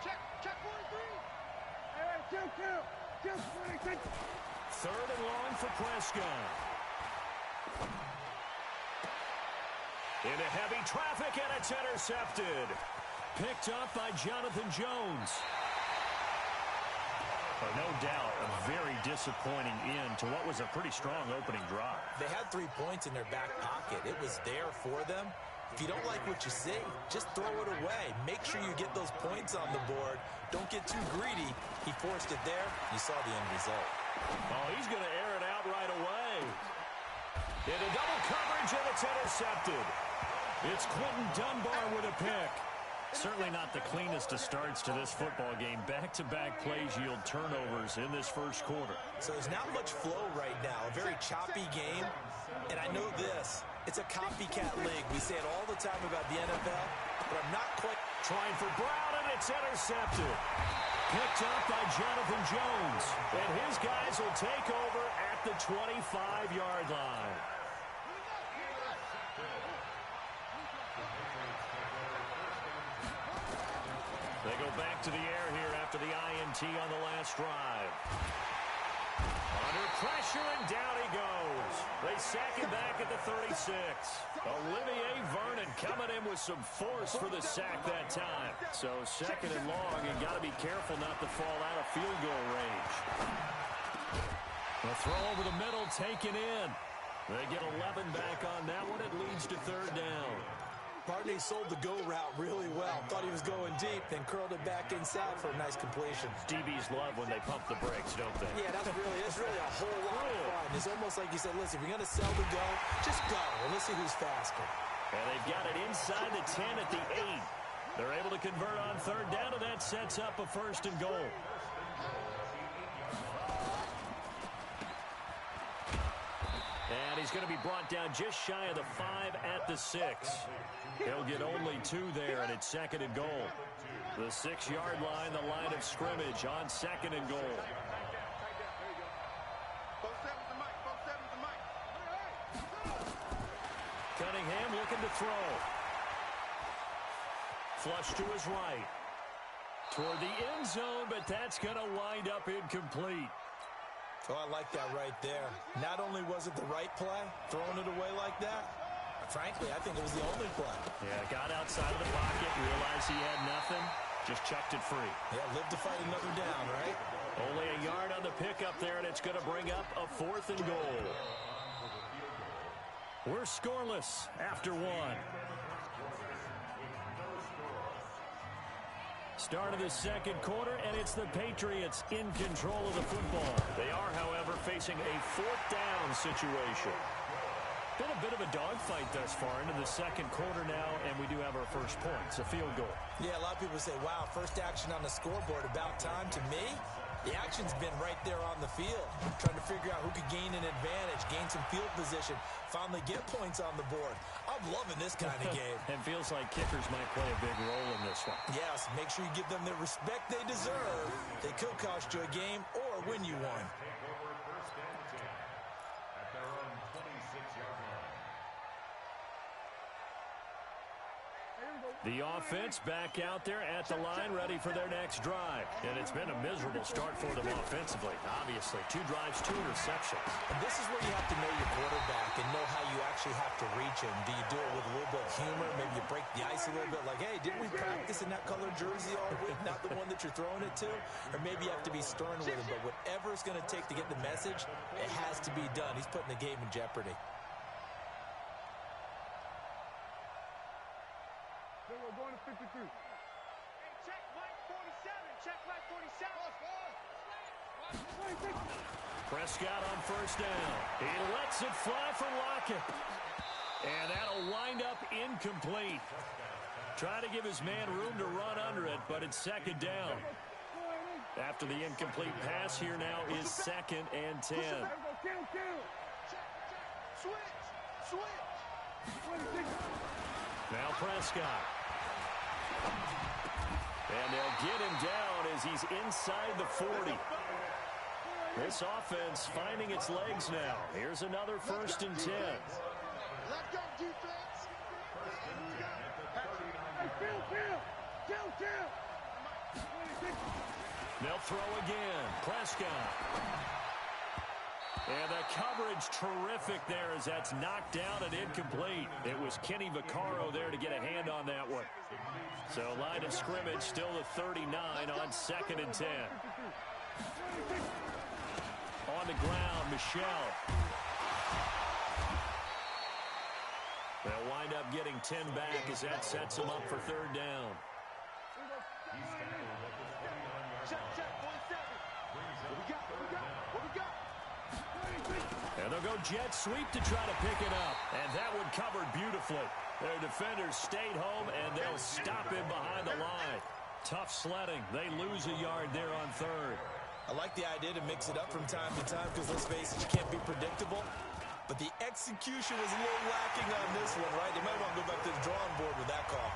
Speaker 3: Check 43. Hey, kill. 46.
Speaker 2: Third and long for Prescott. Into heavy traffic, and it's intercepted. Picked up by Jonathan Jones. No doubt, a very disappointing end to what was a pretty strong opening drive.
Speaker 4: They had 3 points in their back pocket. It was there for them. If you don't like what you see, just throw it away. Make sure you get those points on the board. Don't get too greedy. He forced it there. You saw the end result.
Speaker 2: Oh, he's going to air it out right away. Into double coverage, and it's intercepted. It's Quentin Dunbar with a pick. Certainly not the cleanest of starts to this football game. Back-to-back plays yield turnovers in this first quarter.
Speaker 4: So there's not much flow right now. A very choppy game. And I know this. It's a copycat league. We say it all the time about the NFL, but I'm not quite...
Speaker 2: Trying for Brown, and it's intercepted. Picked up by Jonathan Jones. And his guys will take over at the 25-yard line. They go back to the air here after the INT on the last drive. Under pressure, and down he goes. They sack him back at the 36. Olivier Vernon coming in with some force for the sack that time. So second and long, and got to be careful not to fall out of field goal range. The throw over the middle, taken in. They get 11 back on that one. It leads to third down.
Speaker 4: Barney sold the go route really well. Thought he was going deep, then curled it back inside for a nice completion.
Speaker 2: DBs love when they pump the brakes, don't they?
Speaker 4: Yeah, that's really a whole lot of fun. It's almost like you said, listen, if you're going to sell the go, just go, and let's see who's faster.
Speaker 2: And they've got it inside the 10 at the 8. They're able to convert on third down, and that sets up a first and goal. And he's going to be brought down just shy of the 5 at the 6. He'll get only 2 there, and it's 2nd and goal. The 6-yard line, the line of scrimmage on 2nd and goal. Cunningham looking to throw. Flush to his right. Toward the end zone, but that's going to wind up incomplete.
Speaker 4: Oh, I like that right there. Not only was it the right play, throwing it away like that, but frankly, I think it was the only play.
Speaker 2: Yeah, got outside of the pocket, realized he had nothing, just chucked it free.
Speaker 4: Yeah, live to fight another down, right?
Speaker 2: Only a yard on the pickup there, and it's going to bring up a 4th and goal. We're scoreless after 1. Start of the 2nd quarter, and it's the Patriots in control of the football. They are, however, facing a 4th down situation. Been a bit of a dogfight thus far into the 2nd quarter now, and we do have our first points, a field goal.
Speaker 4: Yeah, a lot of people say, wow, first action on the scoreboard, about time. To me, the action's been right there on the field, trying to figure out who could gain an advantage, gain some field position, finally get points on the board. I'm loving this kind of game.
Speaker 2: It feels like kickers might play a big role in this one.
Speaker 4: Yes, make sure you give them the respect they deserve. They could cost you a game or win you one.
Speaker 5: At their own 26-yard line.
Speaker 2: The offense back out there at the line, ready for their next drive. And it's been a miserable start for them offensively. Obviously, 2 drives, 2 interceptions.
Speaker 4: And this is where you have to know your quarterback and know how you actually have to reach him. Do you do it with a little bit of humor? Maybe you break the ice a little bit like, hey, didn't we practice in that colored jersey all week? Not the one that you're throwing it to? Or maybe you have to be stern with him. But whatever it's going to take to get the message, it has to be done. He's putting the game in jeopardy.
Speaker 3: We're going to 53. Hey, check Mike 47. Check Mike 47.
Speaker 2: Prescott on first down. He lets it fly for Lockett. And that'll wind up incomplete. Trying to give his man room to run under it, but it's 2nd down. After the incomplete pass, here now is 2nd and 10.
Speaker 3: Switch.
Speaker 2: Now Prescott. And they'll get him down as he's inside the 40. This offense finding its legs now. Here's another 1st and 10.
Speaker 3: Let go, defense. Kill.
Speaker 2: They'll throw again. Prescott. And the coverage terrific there as that's knocked down and incomplete. It was Kenny Vaccaro there to get a hand on that one. So line of scrimmage still the 39 on 2nd and 10. On the ground, Michelle. They'll wind up getting 10 back as that sets them up for 3rd down.
Speaker 3: Check 47. What we got?
Speaker 2: And they'll go jet sweep to try to pick it up. And that one covered beautifully. Their defenders stayed home, and they'll stop him behind the line. Tough sledding. They lose a yard there on 3rd.
Speaker 4: I like the idea to mix it up from time to time because, let's face it, you can't be predictable. But the execution was a little lacking on this one, right? They might want to go back to the drawing board with that call.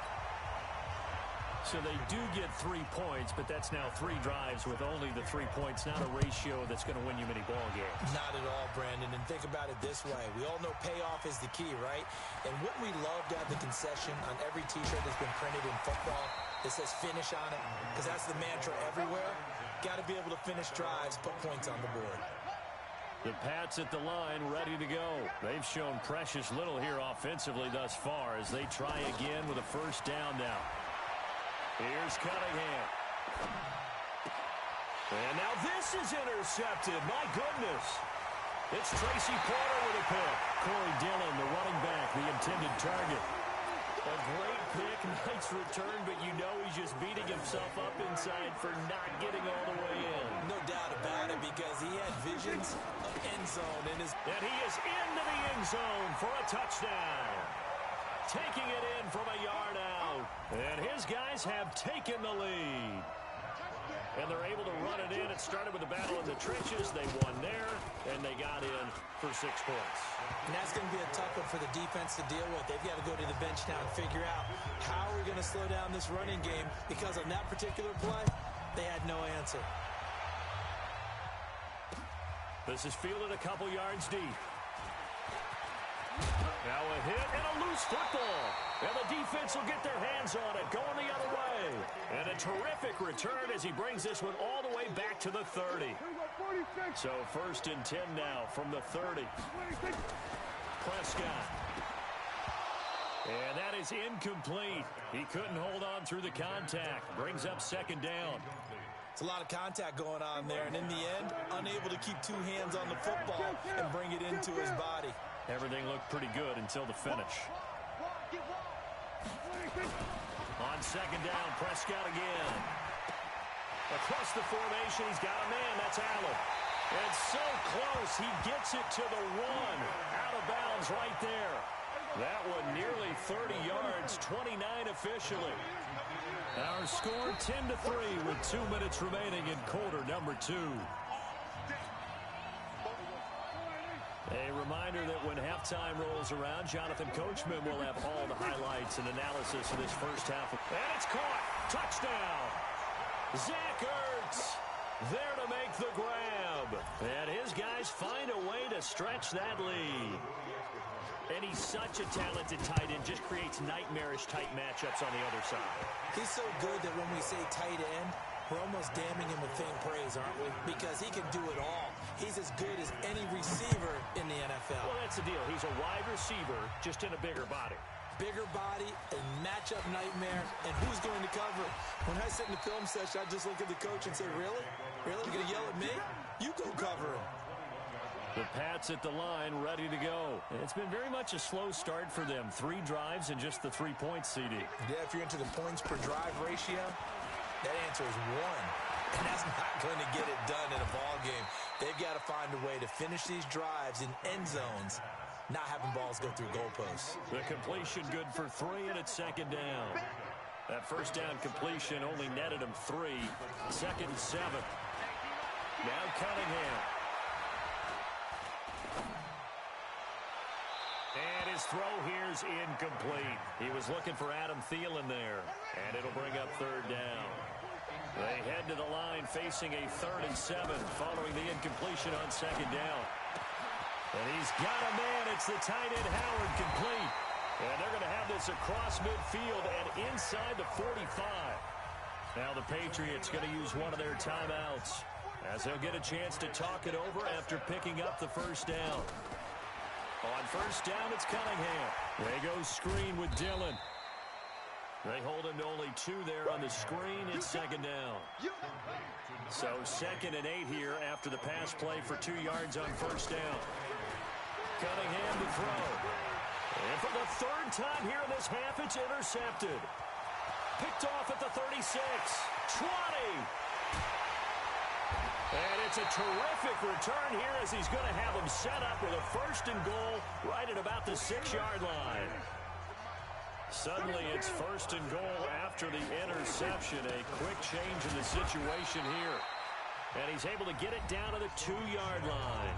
Speaker 2: So they do get 3 points, but that's now 3 drives with only the 3 points, not a ratio that's going to win you many ball games.
Speaker 4: Not at all, Brandon. And think about it this way. We all know payoff is the key, right? And wouldn't we love to have the concession on every T-shirt that's been printed in football that says finish on it? Because that's the mantra everywhere. Got to be able to finish drives, put points on the board.
Speaker 2: The Pats at the line ready to go. They've shown precious little here offensively thus far as they try again with a 1st down now. Here's Cunningham. And now this is intercepted. My goodness. It's Tracy Porter with a pick. Corey Dillon, the running back, the intended target. A great pick, nice return, but you know he's just beating himself up inside for not getting all the way in.
Speaker 4: No doubt about it, because he had visions of end zone in his...
Speaker 2: And he is into the end zone for a touchdown. Taking it in from a yard out. And his guys have taken the lead. And they're able to run it in. It started with a battle in the trenches. They won there, and they got in for 6 points.
Speaker 4: And that's going to be a tough one for the defense to deal with. They've got to go to the bench now and figure out how we're going to slow down this running game, because on that particular play, they had no answer.
Speaker 2: This is fielded a couple yards deep. Now a hit and a loose football. And the defense will get their hands on it, going the other way. And a terrific return as he brings this one all the way back to the 30. So 1st and 10 now from the 30. Prescott. And that is incomplete. He couldn't hold on through the contact. Brings up 2nd down.
Speaker 4: It's a lot of contact going on there, and in the end, unable to keep 2 hands on the football and bring it into his body.
Speaker 2: Everything looked pretty good until the finish. On 2nd down, Prescott again. Across the formation, he's got a man. That's Allen. And so close, he gets it to the 1. Out of bounds right there. That one nearly 30 yards, 29 officially. Our score 10-3 with 2 minutes remaining in quarter number 2. A reminder that when halftime rolls around, Jonathan Coachman will have all the highlights and analysis of this first half. And it's caught. Touchdown. Zach Ertz there to make the grab. And his guys find a way to stretch that lead. And he's such a talented tight end, just creates nightmarish tight matchups on the other side.
Speaker 4: He's so good that when we say tight end, we're almost damning him with faint praise, aren't we? Because he can do it all. He's as good as any receiver in the NFL.
Speaker 2: Well, that's the deal. He's a wide receiver, just in a bigger body.
Speaker 4: Bigger body, a matchup nightmare, and who's going to cover? When I sit in the film session, I just look at the coach and say, really? Really? You're going to yell at me? You go cover him.
Speaker 2: The Pats at the line, ready to go. It's been very much a slow start for them. 3 drives and just the 3 points, CD.
Speaker 4: Yeah, if you're into the points per drive ratio, that answer is 1. And that's not going to get it done in a ball game. They've got to find a way to finish these drives in end zones, not having balls go through goalposts.
Speaker 2: The completion good for 3, and it's 2nd down. That first down completion only netted him 3. 2nd and 7. Now Cunningham. And his throw here's incomplete. He was looking for Adam Thielen there. And it'll bring up 3rd down. They head to the line facing a 3rd and 7 following the incompletion on 2nd down. And he's got a man. It's the tight end Howard complete. And they're going to have this across midfield and inside the 45. Now the Patriots going to use one of their timeouts as they'll get a chance to talk it over after picking up the first down. On 1st down, it's Cunningham. They go screen with Dillon. They hold him to only 2 there on the screen. It's 2nd down. So 2nd and 8 here after the pass play for 2 yards on 1st down. Cunningham to throw. And for the 3rd time here in this half, it's intercepted. Picked off at the 36. 20. And it's a terrific return here as he's going to have him set up with a 1st and goal right at about the 6-yard line. Suddenly it's 1st and goal after the interception. A quick change in the situation here. And he's able to get it down to the 2-yard line.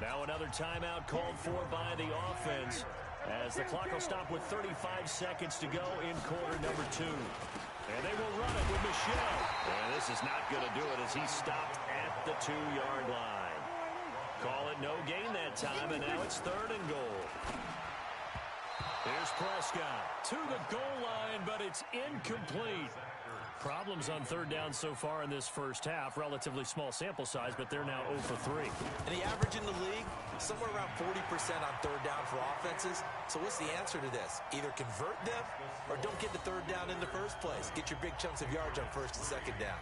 Speaker 2: Now another timeout called for by the offense as the clock will stop with 35 seconds to go in quarter number 2. And they will run it with Michel. And this is not going to do it as he stopped at the 2-yard line. Call it no gain that time, and now it's 3rd and goal. Here's Prescott to the goal line, but it's incomplete. Problems on 3rd down so far in this first half. Relatively small sample size, but they're now 0 for 3.
Speaker 4: And the average in the league, somewhere around 40% on 3rd down for offenses. So what's the answer to this? Either convert them or don't get the 3rd down in the first place. Get your big chunks of yards on 1st and 2nd down.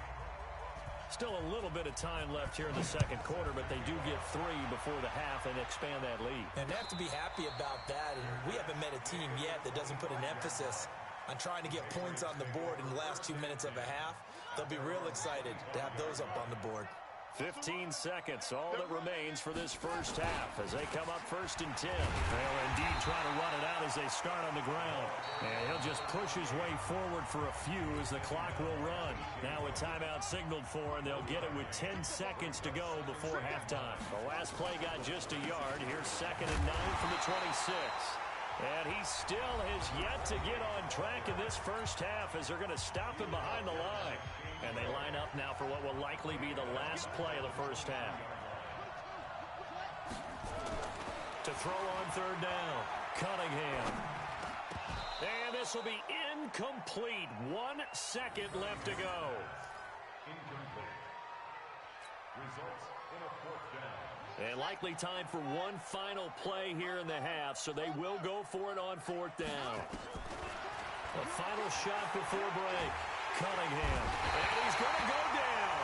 Speaker 2: Still a little bit of time left here in the 2nd quarter, but they do get 3 before the half and expand that lead.
Speaker 4: And they have to be happy about that. And we haven't met a team yet that doesn't put an emphasis on trying to get points on the board in the last 2 minutes of a half. They'll be real excited to have those up on the board.
Speaker 2: 15 seconds, all that remains for this first half as they come up 1st and 10. They'll indeed try to run it out as they start on the ground. And he'll just push his way forward for a few as the clock will run. Now a timeout signaled for, and they'll get it with 10 seconds to go before halftime. The last play got just a yard. Here's 2nd and 9 from the 26. And he still has yet to get on track in this first half as they're going to stop him behind the line. And they line up now for what will likely be the last play of the first half. To throw on 3rd down, Cunningham. And this will be incomplete. 1 second left to go.
Speaker 5: Incomplete. Results in a 4th down.
Speaker 2: And likely time for one final play here in the half, so they will go for it on 4th down. A final shot before break. Cunningham. And he's going to go down.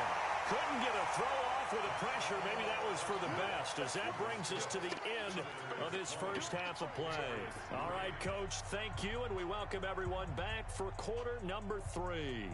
Speaker 2: Couldn't get a throw off with the pressure. Maybe that was for the best, as that brings us to the end of this first half of play. All right, Coach, thank you, and we welcome everyone back for quarter number 3.